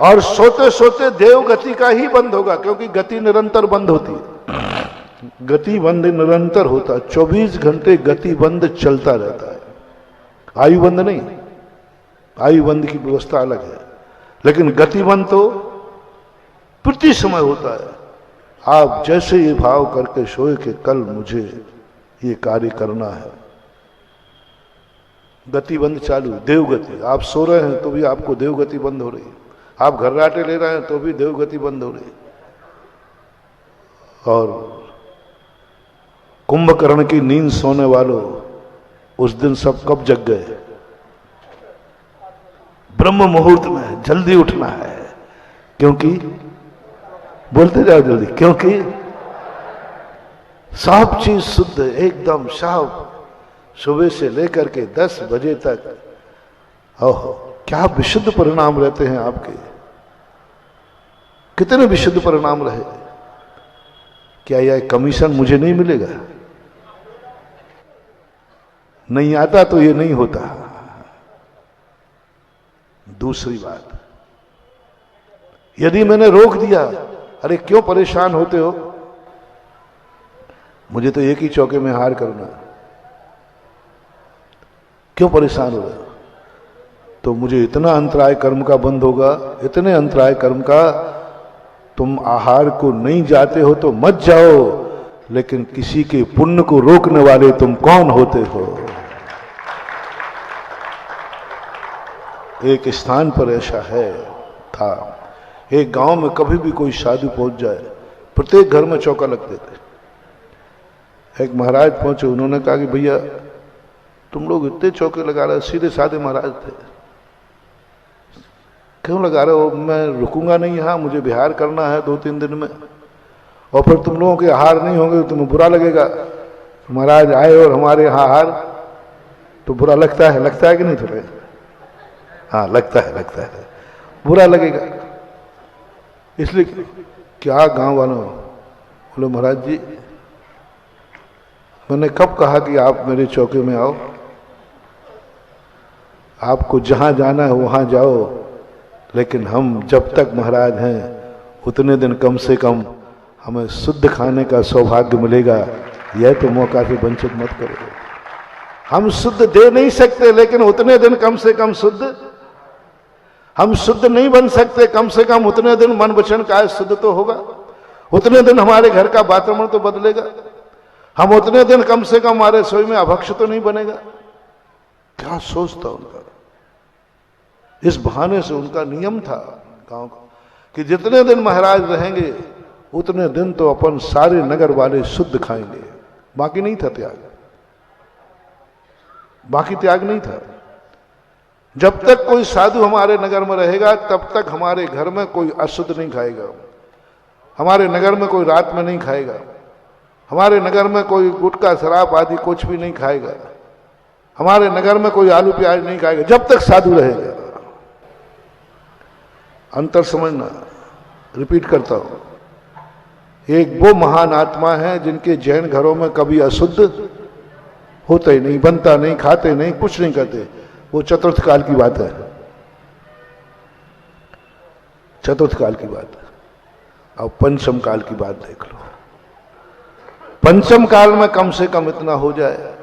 और सोते सोते देवगति का ही बंद होगा, क्योंकि गति निरंतर बंद होती है। गति बंद निरंतर होता, 24 घंटे गति बंद चलता रहता है। आयु बंद नहीं, आयु बंद की व्यवस्था अलग है, लेकिन गति बंद तो प्रति समय होता है। आप जैसे ये भाव करके सोए कि कल मुझे ये कार्य करना है, गति बंद चालू, देवगति। आप सो रहे हैं तो भी आपको देवगति बंद हो रही है, आप घर्राटे ले रहे हैं तो भी देवगति बंद हो रही है। और कुंभकर्ण की नींद सोने वालों, उस दिन सब कब जग गए? ब्रह्म मुहूर्त में जल्दी उठना है, क्योंकि बोलते जाओ जल्दी, क्योंकि सब चीज शुद्ध एकदम साफ, सुबह से लेकर के 10 बजे तक। ओहो, क्या विशुद्ध परिणाम रहते हैं आपके, कितने विशुद्ध परिणाम रहे। क्या यह कमीशन मुझे नहीं मिलेगा? नहीं आता तो ये नहीं होता। दूसरी बात, यदि मैंने रोक दिया, अरे क्यों परेशान होते हो, मुझे तो एक ही चौके में हार करना, क्यों परेशान हो रहे हो? तो मुझे इतना अंतराय कर्म का बंद होगा, इतने अंतराय कर्म का, तुम आहार को नहीं जाते हो तो मत जाओ, लेकिन किसी के पुण्य को रोकने वाले तुम कौन होते हो? एक स्थान पर ऐसा है था, एक गांव में कभी भी कोई साधु पहुंच जाए, प्रत्येक घर में चौका लगते थे। एक महाराज पहुंचे, उन्होंने कहा कि भैया तुम लोग इतने चौके लगा रहे हो, सीधे साधे महाराज थे, क्यों लगा रहे हो? मैं रुकूंगा नहीं यहाँ, मुझे बिहार करना है 2-3 दिन में, और फिर तुम लोगों के आहार नहीं होंगे तो तुम्हें बुरा लगेगा। महाराज आए और हमारे यहाँ आहार, तो बुरा लगता है कि नहीं थोड़े? हाँ लगता है, बुरा लगेगा। इसलिए क्या गांव वालों बोले, महाराज जी मैंने कब कहा कि आप मेरे चौके में आओ? आपको जहां जाना है वहां जाओ, लेकिन हम जब तक महाराज हैं उतने दिन कम से कम हमें शुद्ध खाने का सौभाग्य मिलेगा, यह तो मौका से वंचित मत करो। हम शुद्ध दे नहीं सकते, लेकिन उतने दिन कम से कम शुद्ध, हम शुद्ध नहीं बन सकते, कम से कम उतने दिन मन वचन काया शुद्ध तो होगा, उतने दिन हमारे घर का वातावरण तो बदलेगा, हम उतने दिन कम से कम हमारे रसोई में अभक्ष तो नहीं बनेगा। क्या सोचता उनका? इस बहाने से उनका नियम था गांव का कि जितने दिन महाराज रहेंगे उतने दिन तो अपन सारे नगर वाले शुद्ध खाएंगे, बाकी नहीं था त्याग, बाकी त्याग नहीं था। जब तक कोई साधु हमारे नगर में रहेगा तब तक हमारे घर में कोई अशुद्ध नहीं खाएगा, हमारे नगर में कोई रात में नहीं खाएगा, हमारे नगर में कोई गुटखा शराब आदि कुछ भी नहीं खाएगा, हमारे नगर में कोई आलू प्याज नहीं खाएगा, जब तक साधु रहेगा। अंतर समझना, रिपीट करता हूं, एक वो महान आत्मा है जिनके जैन घरों में कभी अशुद्ध होता ही नहीं, बनता नहीं, खाते नहीं, कुछ नहीं करते। वो चतुर्थ काल की बात है, चतुर्थ काल की बात है। अब पंचम काल की बात देख लो। पंचम काल में कम से कम इतना हो जाए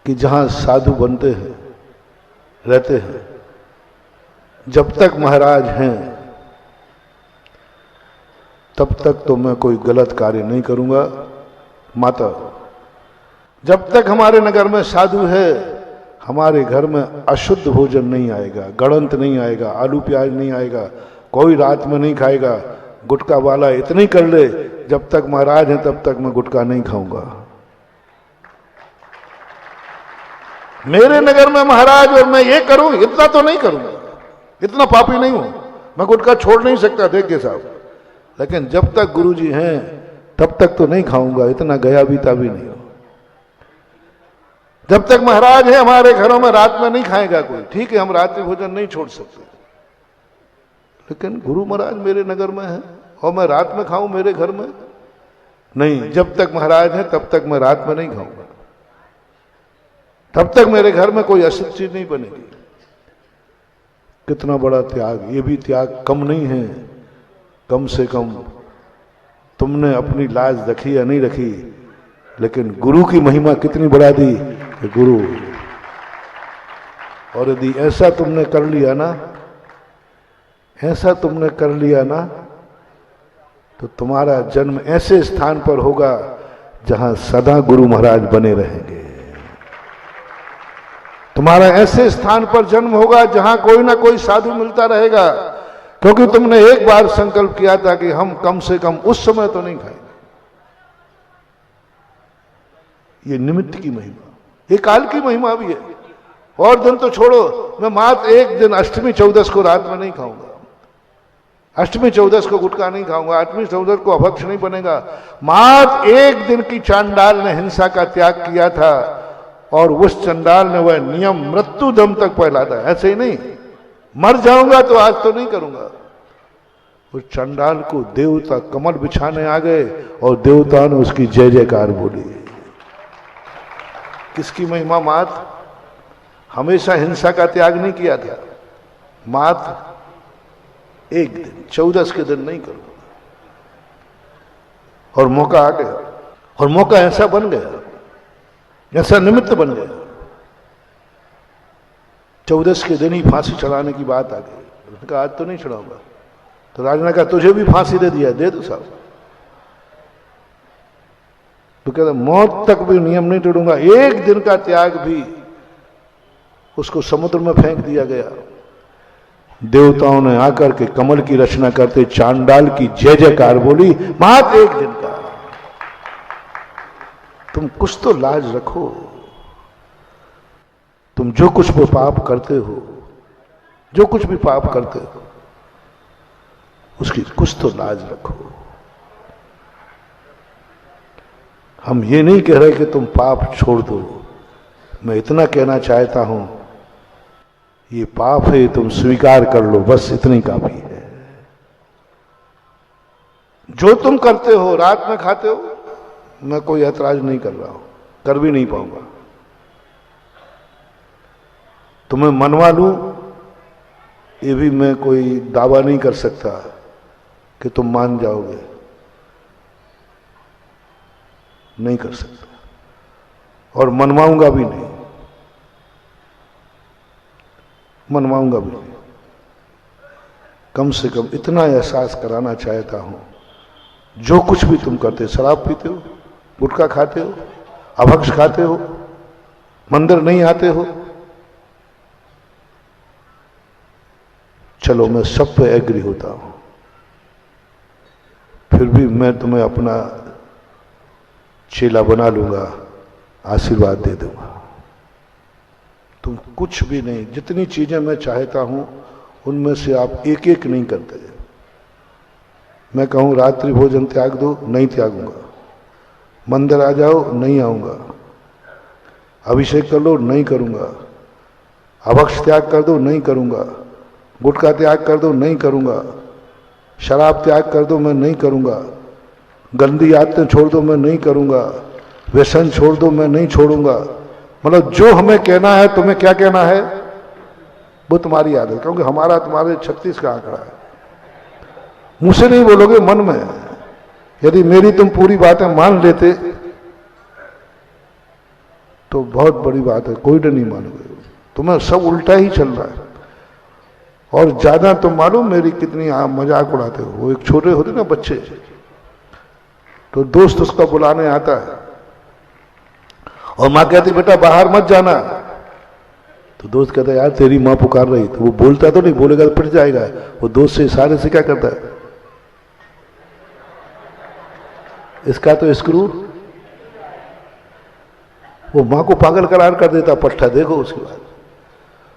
कि जहां साधु बनते हैं, रहते हैं, जब तक महाराज हैं तब तक तो मैं कोई गलत कार्य नहीं करूंगा। माता, जब तक हमारे नगर में साधु है हमारे घर में अशुद्ध भोजन नहीं आएगा, गड़ंत नहीं आएगा, आलू प्याज नहीं आएगा, कोई रात में नहीं खाएगा। गुटखा वाला इतनी कर ले, जब तक महाराज हैं तब तक मैं गुटखा नहीं खाऊंगा। मेरे नगर में महाराज और मैं ये करूं, इतना तो नहीं करूंगा, इतना पापी नहीं हूं, मैं गुटखा छोड़ नहीं सकता, देखिए साहब, लेकिन जब तक गुरुजी हैं तब तक तो नहीं खाऊंगा, इतना गया बीता भी नहीं हो। जब तक महाराज है हमारे घरों में रात में नहीं खाएगा कोई, ठीक है हम रात्रि भोजन नहीं छोड़ सकते, लेकिन गुरु महाराज मेरे नगर में है और मैं रात में खाऊं मेरे घर में नहीं। जब तक महाराज है तब तक मैं रात में नहीं खाऊंगा, तब तक मेरे घर में कोई अशुद्ध चीज नहीं बनेगी। कितना बड़ा त्याग, ये भी त्याग कम नहीं है। कम से कम तुमने अपनी लाज रखी या नहीं रखी, लेकिन गुरु की महिमा कितनी बढ़ा दी कि गुरु, और यदि ऐसा तुमने कर लिया ना, ऐसा तुमने कर लिया ना, तो तुम्हारा जन्म ऐसे स्थान पर होगा जहां सदा गुरु महाराज बने रहेंगे। तुम्हारा ऐसे स्थान पर जन्म होगा जहां कोई ना कोई साधु मिलता रहेगा, क्योंकि तुमने एक बार संकल्प किया था कि हम कम से कम उस समय तो नहीं खाएंगे। ये निमित्त की महिमा, ये काल की महिमा भी है। और दिन तो छोड़ो, मैं मात्र एक दिन अष्टमी चौदस को रात में नहीं खाऊंगा, अष्टमी चौदस को गुटखा नहीं खाऊंगा, अष्टमी चौदस को अभक्ष नहीं बनेगा। मात्र एक दिन की चांडाल ने हिंसा का त्याग किया था और उस चंडाल ने वह नियम मृत्यु दम तक फैला था। ऐसे ही नहीं मर जाऊंगा तो आज तो नहीं करूंगा। उस चंडाल को देवता कमल बिछाने आ गए और देवता ने उसकी जय जयकार बोली। किसकी महिमा? मात्र हमेशा हिंसा का त्याग नहीं किया था, मात्र एक दिन चौदस के दिन नहीं करूंगा। और मौका आ गया, और मौका ऐसा बन गया, ऐसा निमित्त बन गया। चौदस के दिन ही फांसी चढ़ाने की बात आ गई। उसने कहा आज तो नहीं चढ़ाऊंगा। तो राजा ने कहा तुझे भी फांसी दे दिया, दे दो साहब। तो कहता मौत तक भी नियम नहीं तोड़ूंगा। एक दिन का त्याग भी उसको समुद्र में फेंक दिया गया। देवताओं ने आकर के कमल की रचना करते चांडाल की जय जयकार बोली, मात्र एक दिन का। तुम कुछ तो लाज रखो, तुम जो कुछ भी पाप करते हो, जो कुछ भी पाप करते हो उसकी कुछ तो लाज रखो। हम ये नहीं कह रहे कि तुम पाप छोड़ दो, मैं इतना कहना चाहता हूं ये पाप है, तुम स्वीकार कर लो, बस इतनी काफी है। जो तुम करते हो, रात में खाते हो, मैं कोई ऐतराज नहीं कर रहा हूं, कर भी नहीं पाऊंगा। तुम्हें मनवा लूं ये भी मैं कोई दावा नहीं कर सकता कि तुम मान जाओगे, नहीं कर सकता। और मनवाऊंगा भी नहीं, मनवाऊंगा भी नहीं। कम से कम इतना एहसास कराना चाहता हूं, जो कुछ भी तुम करते, शराब पीते हो, गुटखा खाते हो, अभक्ष खाते हो, मंदिर नहीं आते हो, चलो मैं सब पे एग्री होता हूं, फिर भी मैं तुम्हें अपना चेला बना लूंगा, आशीर्वाद दे दूंगा। तुम कुछ भी नहीं, जितनी चीजें मैं चाहता हूं उनमें से आप एक एक नहीं करते। मैं कहूं रात्रि भोजन त्याग दो, नहीं त्यागूंगा। मंदिर आ जाओ, नहीं आऊंगा। अभिषेक कर लो, नहीं करूंगा। अभक्ष त्याग कर दो, नहीं करूंगा। गुटखा त्याग कर दो, नहीं करूंगा। शराब त्याग कर दो, मैं नहीं करूंगा। गंदी आदतें छोड़ दो, मैं नहीं करूंगा। व्यसन छोड़ दो, मैं नहीं छोड़ूंगा। मतलब जो हमें कहना है, तुम्हें क्या कहना है वो तुम्हारी आदत, क्योंकि हमारा तुम्हारे 36 का आंकड़ा है। मुंह से नहीं बोलोगे, मन में। यदि मेरी तुम पूरी बातें मान लेते तो बहुत बड़ी बात है, कोई नहीं मानोगे। तुम्हें सब उल्टा ही चल रहा है। और ज्यादा तुम मालूम मेरी कितनी मजाक उड़ाते हो। वो एक छोटे होते ना बच्चे, तो दोस्त उसका बुलाने आता है और माँ कहती बेटा बाहर मत जाना, तो दोस्त कहता है यार तेरी माँ पुकार रही। तो वो बोलता तो नहीं, बोलेगा तो पिट जाएगा। वो दोस्त से इशारे से क्या करता है, इसका तो स्क्रू, वो माँ को पागल करार कर देता पट्टा। देखो उसके बाद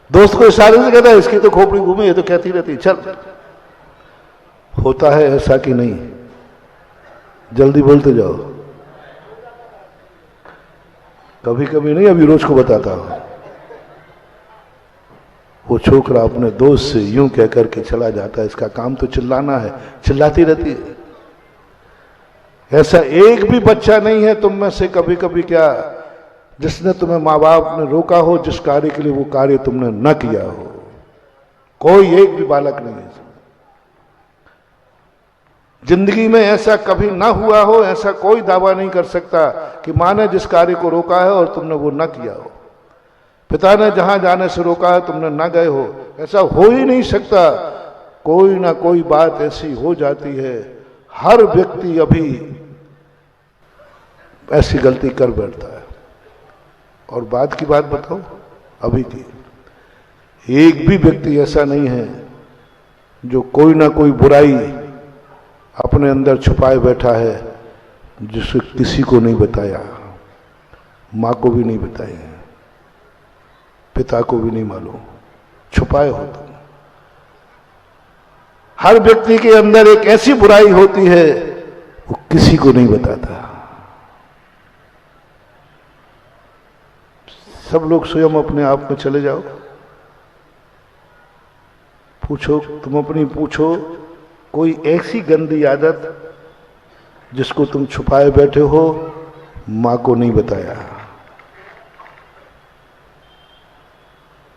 दोस्त को इशारे से कहता है इसकी तो खोपड़ी घूमी, ये तो कहती रहती चल। होता है ऐसा कि नहीं? जल्दी बोलते जाओ। कभी कभी नहीं, अभी रोज को बताता हूं। वो छोकरा अपने दोस्त से यूं कह करके चला जाता है, इसका काम तो चिल्लाना है, चिल्लाती रहती है। ऐसा एक भी बच्चा नहीं है तुम में से कभी कभी क्या जिसने तुम्हें माँ बाप ने रोका हो, जिस कार्य के लिए वो कार्य तुमने न किया हो। कोई एक भी बालक नहीं है। जिंदगी में ऐसा कभी ना हुआ हो, ऐसा कोई दावा नहीं कर सकता कि माँ ने जिस कार्य को रोका है और तुमने वो न किया हो। पिता ने जहां जाने से रोका है तुमने ना गए हो, ऐसा हो ही नहीं सकता। कोई ना कोई बात ऐसी हो जाती है। हर व्यक्ति अभी ऐसी गलती कर बैठता है। और बात की बात बताओ, अभी की एक भी व्यक्ति ऐसा नहीं है जो कोई ना कोई बुराई अपने अंदर छुपाए बैठा है जिसे किसी को नहीं बताया। माँ को भी नहीं बताई है, पिता को भी नहीं मालूम, छुपाए हो तुम। हर व्यक्ति के अंदर एक ऐसी बुराई होती है वो किसी को नहीं बताता। सब लोग स्वयं अपने आप में चले जाओ, पूछो, तुम अपनी पूछो, कोई ऐसी गंदी आदत जिसको तुम छुपाए बैठे हो, मां को नहीं बताया।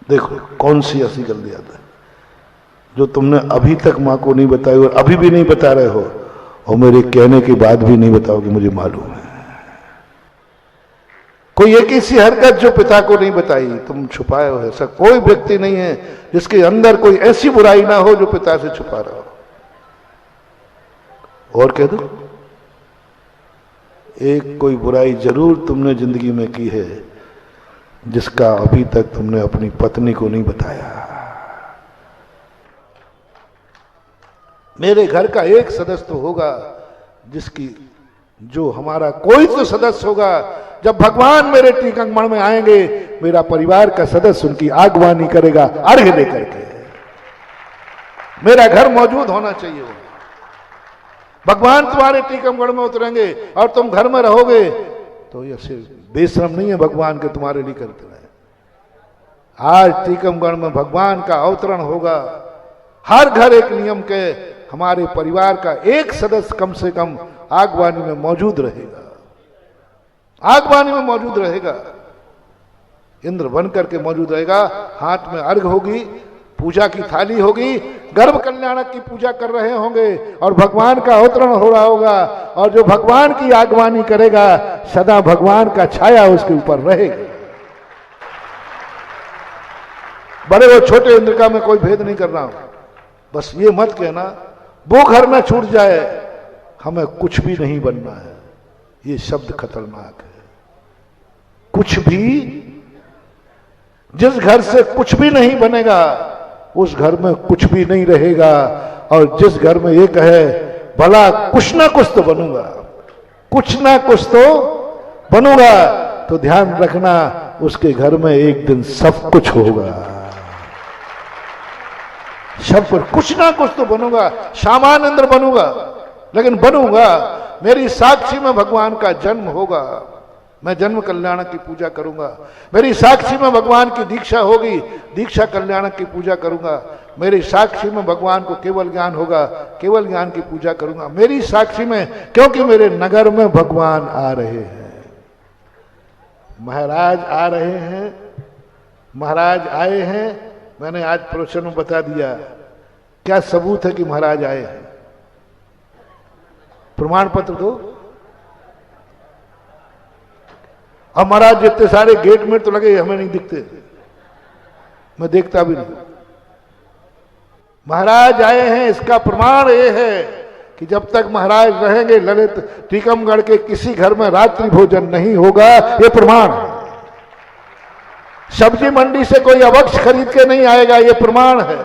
देखो कौन सी ऐसी गंदी आदत जो तुमने अभी तक मां को नहीं बताई और अभी भी नहीं बता रहे हो, और मेरे कहने के बाद भी नहीं बताओगे, मुझे मालूम है। कोई एक ऐसी हरकत जो पिता को नहीं बताई, तुम छुपाए हो। ऐसा कोई व्यक्ति नहीं है जिसके अंदर कोई ऐसी बुराई ना हो जो पिता से छुपा रहा हो। और कह दो, एक कोई बुराई जरूर तुमने जिंदगी में की है जिसका अभी तक तुमने अपनी पत्नी को नहीं बताया। मेरे घर का एक सदस्य तो होगा जिसकी, जो हमारा कोई तो सदस्य होगा, जब भगवान मेरे टीकमगढ़ में आएंगे, मेरा परिवार का सदस्य उनकी आगवानी करेगा अर्घ्य लेकर के। मेरा घर मौजूद होना चाहिए। भगवान तुम्हारे टीकमगढ़ में उतरेंगे और तुम घर में रहोगे तो ये सिर्फ बेशरम नहीं है भगवान के तुम्हारे लिए करते रहे। आज टीकमगढ़ में भगवान का अवतरण होगा। हर घर एक नियम के, हमारे परिवार का एक सदस्य कम से कम आगवानी में मौजूद रहेगा, आगवानी में मौजूद रहेगा, इंद्र बन करके मौजूद रहेगा। हाथ में अर्घ होगी, पूजा की थाली होगी, गर्भ कल्याणक की पूजा कर रहे होंगे और भगवान का अवतरण हो रहा होगा, और जो भगवान की आगवानी करेगा सदा भगवान का छाया उसके ऊपर रहेगा। बड़े और छोटे इंद्र का मैं कोई भेद नहीं कर रहा हूं। बस ये मत कहना वो घर ना छूट जाए, हमें कुछ भी नहीं बनना है। ये शब्द खतरनाक है। कुछ भी, जिस घर से कुछ भी नहीं बनेगा उस घर में कुछ भी नहीं रहेगा। और जिस घर में ये कहे भला कुछ ना कुछ तो बनूंगा, कुछ ना कुछ तो बनूंगा, तो ध्यान रखना उसके घर में एक दिन सब कुछ होगा। सब कुछ ना कुछ तो बनूंगा, सामान्य इंद्र बनूंगा, लेकिन बनूंगा। मेरी साक्षी में भगवान का जन्म होगा, मैं जन्म कल्याणक की पूजा करूंगा। मेरी साक्षी में भगवान की दीक्षा होगी, दीक्षा कल्याणक की पूजा करूंगा। मेरी साक्षी में भगवान को केवल ज्ञान होगा, केवल ज्ञान की पूजा करूंगा। मेरी साक्षी में, क्योंकि मेरे नगर में भगवान आ रहे हैं, महाराज आ रहे हैं, महाराज आए हैं। मैंने आज प्रवचन में बता दिया क्या सबूत है कि महाराज आए हैं। प्रमाण पत्र दो। अब महाराज जितने सारे गेट में तो लगे, हमें नहीं दिखते, मैं देखता भी नहीं। महाराज आए हैं, इसका प्रमाण ये है कि जब तक महाराज रहेंगे ललित टीकमगढ़ के किसी घर में रात्रि भोजन नहीं होगा, ये प्रमाण है। सब्जी मंडी से कोई अवक्ष खरीद के नहीं आएगा, ये प्रमाण है।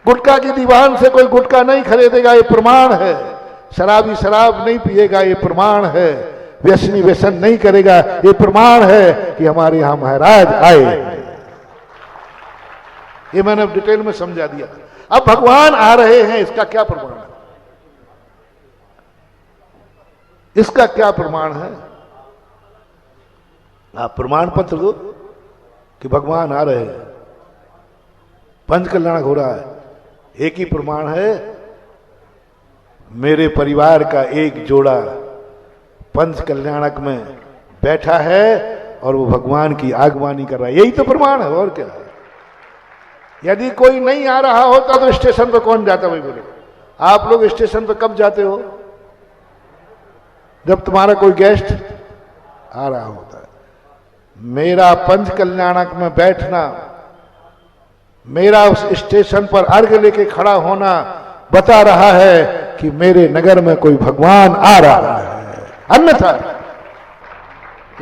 गुटखा की दीवान से कोई गुटखा नहीं खरीदेगा, ये प्रमाण है। शराबी शराब नहीं पिएगा, ये प्रमाण है। व्यसनी व्यसन नहीं करेगा, ये प्रमाण है कि हमारे यहां महाराज आए। ये मैंने डिटेल में समझा दिया। अब भगवान आ रहे हैं, इसका क्या प्रमाण है? इसका क्या प्रमाण है? आप प्रमाण पत्र दो कि भगवान आ रहे हैं, पंच कल्याणक हो रहा है। एक ही प्रमाण है, मेरे परिवार का एक जोड़ा पंच कल्याणक में बैठा है और वो भगवान की आगवानी कर रहा है। यही तो प्रमाण है, और क्या है? यदि कोई नहीं आ रहा होता तो स्टेशन पर कौन जाता? भाई बोलो, आप लोग स्टेशन पर कब जाते हो? जब तुम्हारा कोई गेस्ट आ रहा होता है। मेरा पंच कल्याणक में बैठना, मेरा उस स्टेशन पर अर्घ्य लेके खड़ा होना बता रहा है कि मेरे नगर में कोई भगवान आ रहा है। अन्यथा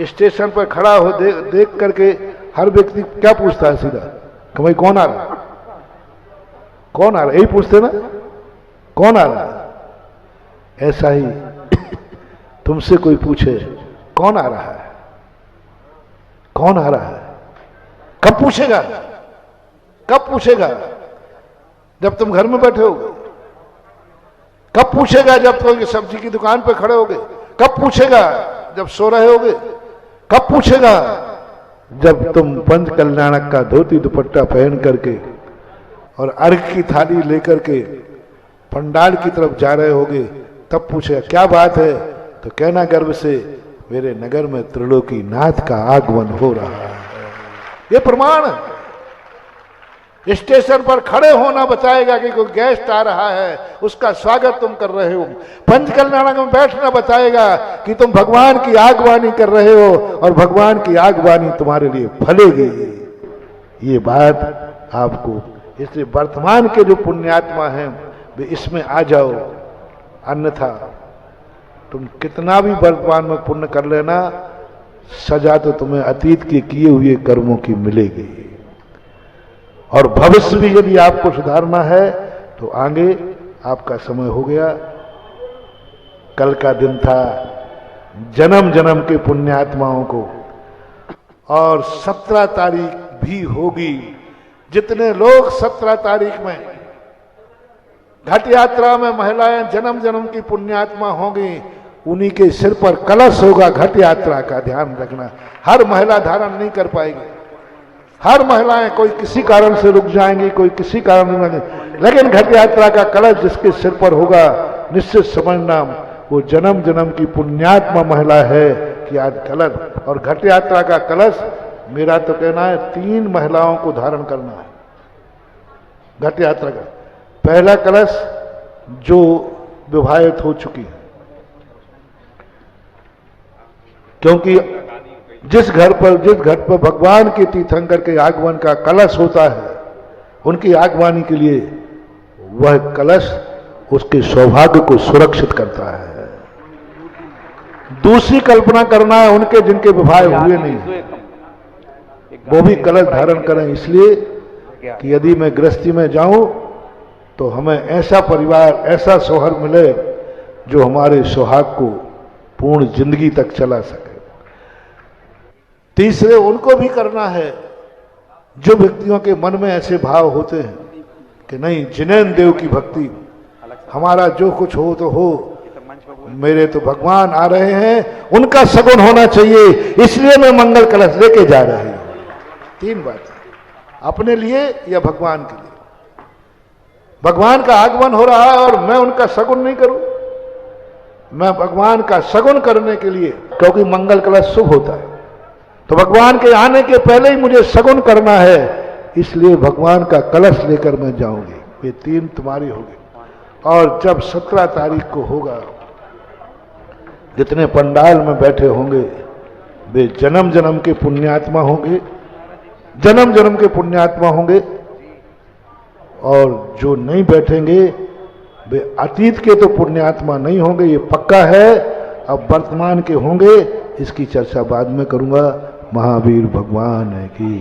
स्टेशन पर खड़ा हो देख करके हर व्यक्ति क्या पूछता है सीधा कि भाई कौन आ रहा है, कौन आ रहा है? यही पूछते ना, कौन आ रहा है? ऐसा ही तुमसे कोई पूछे कौन आ रहा है, कौन आ रहा है? कब पूछेगा? कब पूछेगा? जब तुम घर में बैठे होगे? कब पूछेगा? जब तुम सब्जी की दुकान पे खड़े होगे? कब पूछेगा? जब सो रहे होगे? कब पूछेगा? जब तुम पंच कल्याणक का धोती दुपट्टा पहन करके और अर्घ की थाली लेकर के पंडाल की तरफ जा रहे होगे, तब पूछेगा क्या बात है? तो कहना गर्व से, मेरे नगर में त्रिलोकी नाथ का आगमन हो रहा है। ये प्रमाण है। स्टेशन पर खड़े होना बताएगा कि कोई गेस्ट आ रहा है, उसका स्वागत तुम कर रहे हो। पंच कल्याणक में बैठना बताएगा कि तुम भगवान की आगवानी कर रहे हो और भगवान की आगवानी तुम्हारे लिए फलेगी। ये बात आपको, इसलिए वर्तमान के जो पुण्यात्मा हैं वे इसमें आ जाओ, अन्यथा तुम कितना भी वर्तमान में पुण्य कर लेना, सजा तो तुम्हें अतीत के किए हुए कर्मों की मिलेगी। और भविष्य भी यदि आपको सुधारना है तो आगे आपका समय हो गया। कल का दिन था जन्म जन्म के पुण्यात्माओं को, और 17 तारीख भी होगी। जितने लोग 17 तारीख में घट यात्रा में महिलाएं जन्म जन्म की पुण्यात्मा होंगी, उन्हीं के सिर पर कलश होगा घट यात्रा का, ध्यान रखना। हर महिला धारण नहीं कर पाएगी, हर महिलाएं कोई किसी कारण से रुक जाएंगी, कोई किसी कारण से, लेकिन घट यात्रा का कलश जिसके सिर पर होगा, निश्चित समझना वो जन्म जन्म की पुण्यात्मा महिला है कि आज कलश। और घट यात्रा का कलश मेरा तो कहना है 3 महिलाओं को धारण करना है घट यात्रा का। पहला कलश जो विवाहित हो चुकी है, क्योंकि जिस घट पर भगवान के तीर्थंकर के आगमन का कलश होता है, उनकी आगवानी के लिए वह कलश उसके सौभाग्य को सुरक्षित करता है। दूसरी कल्पना करना है उनके जिनके विवाह हुए नहीं, वो भी कलश धारण करें, इसलिए कि यदि मैं गृहस्थी में जाऊं तो हमें ऐसा परिवार, ऐसा शौहर मिले जो हमारे सुहाग को पूर्ण जिंदगी तक चला सके। तीसरे उनको भी करना है जो व्यक्तियों के मन में ऐसे भाव होते हैं कि नहीं, जिनेन्द्र देव की भक्ति, हमारा जो कुछ हो तो हो, मेरे तो भगवान आ रहे हैं, उनका सगुन होना चाहिए, इसलिए मैं मंगल कलश लेके जा रही हूं। 3 बातें, अपने लिए या भगवान के लिए। भगवान का आगमन हो रहा है और मैं उनका सगुन नहीं करूं, मैं भगवान का सगुन करने के लिए, क्योंकि मंगल कलश शुभ होता है, तो भगवान के आने के पहले ही मुझे सगुन करना है, इसलिए भगवान का कलश लेकर मैं जाऊंगी। ये 3 तुम्हारी होगी। और जब 17 तारीख को होगा, जितने पंडाल में बैठे होंगे वे जन्म जन्म के पुण्यात्मा होंगे, जन्म जन्म के पुण्यात्मा होंगे, और जो नहीं बैठेंगे वे अतीत के तो पुण्यात्मा नहीं होंगे, ये पक्का है। अब वर्तमान के होंगे, इसकी चर्चा बाद में करूंगा। महावीर भगवान की।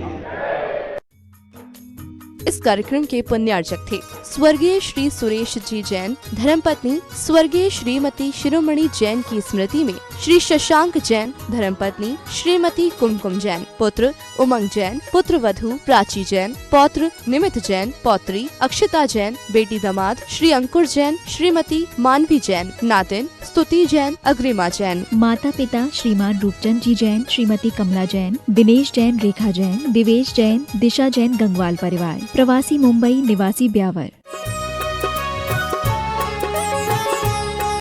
इस कार्यक्रम के पुण्यार्चक थे स्वर्गीय श्री सुरेश जी जैन, धर्मपत्नी स्वर्गीय श्रीमती शिरोमणि जैन की स्मृति में श्री शशांक जैन, धर्मपत्नी श्रीमती कुमकुम जैन, पुत्र उमंग जैन, पुत्र वधू प्राची जैन, पौत्र निमित जैन, पौत्री अक्षता जैन, बेटी दामाद श्री अंकुर जैन, श्रीमती मानवी जैन, नातिन स्तुति जैन, अग्रिमा जैन। माता पिता श्रीमान रूपचंद जी जैन, श्रीमती कमला जैन, दिनेश जैन, रेखा जैन, दिवेश जैन, दिशा जैन, गंगवाल परिवार, प्रवासी मुंबई, निवासी ब्यावर।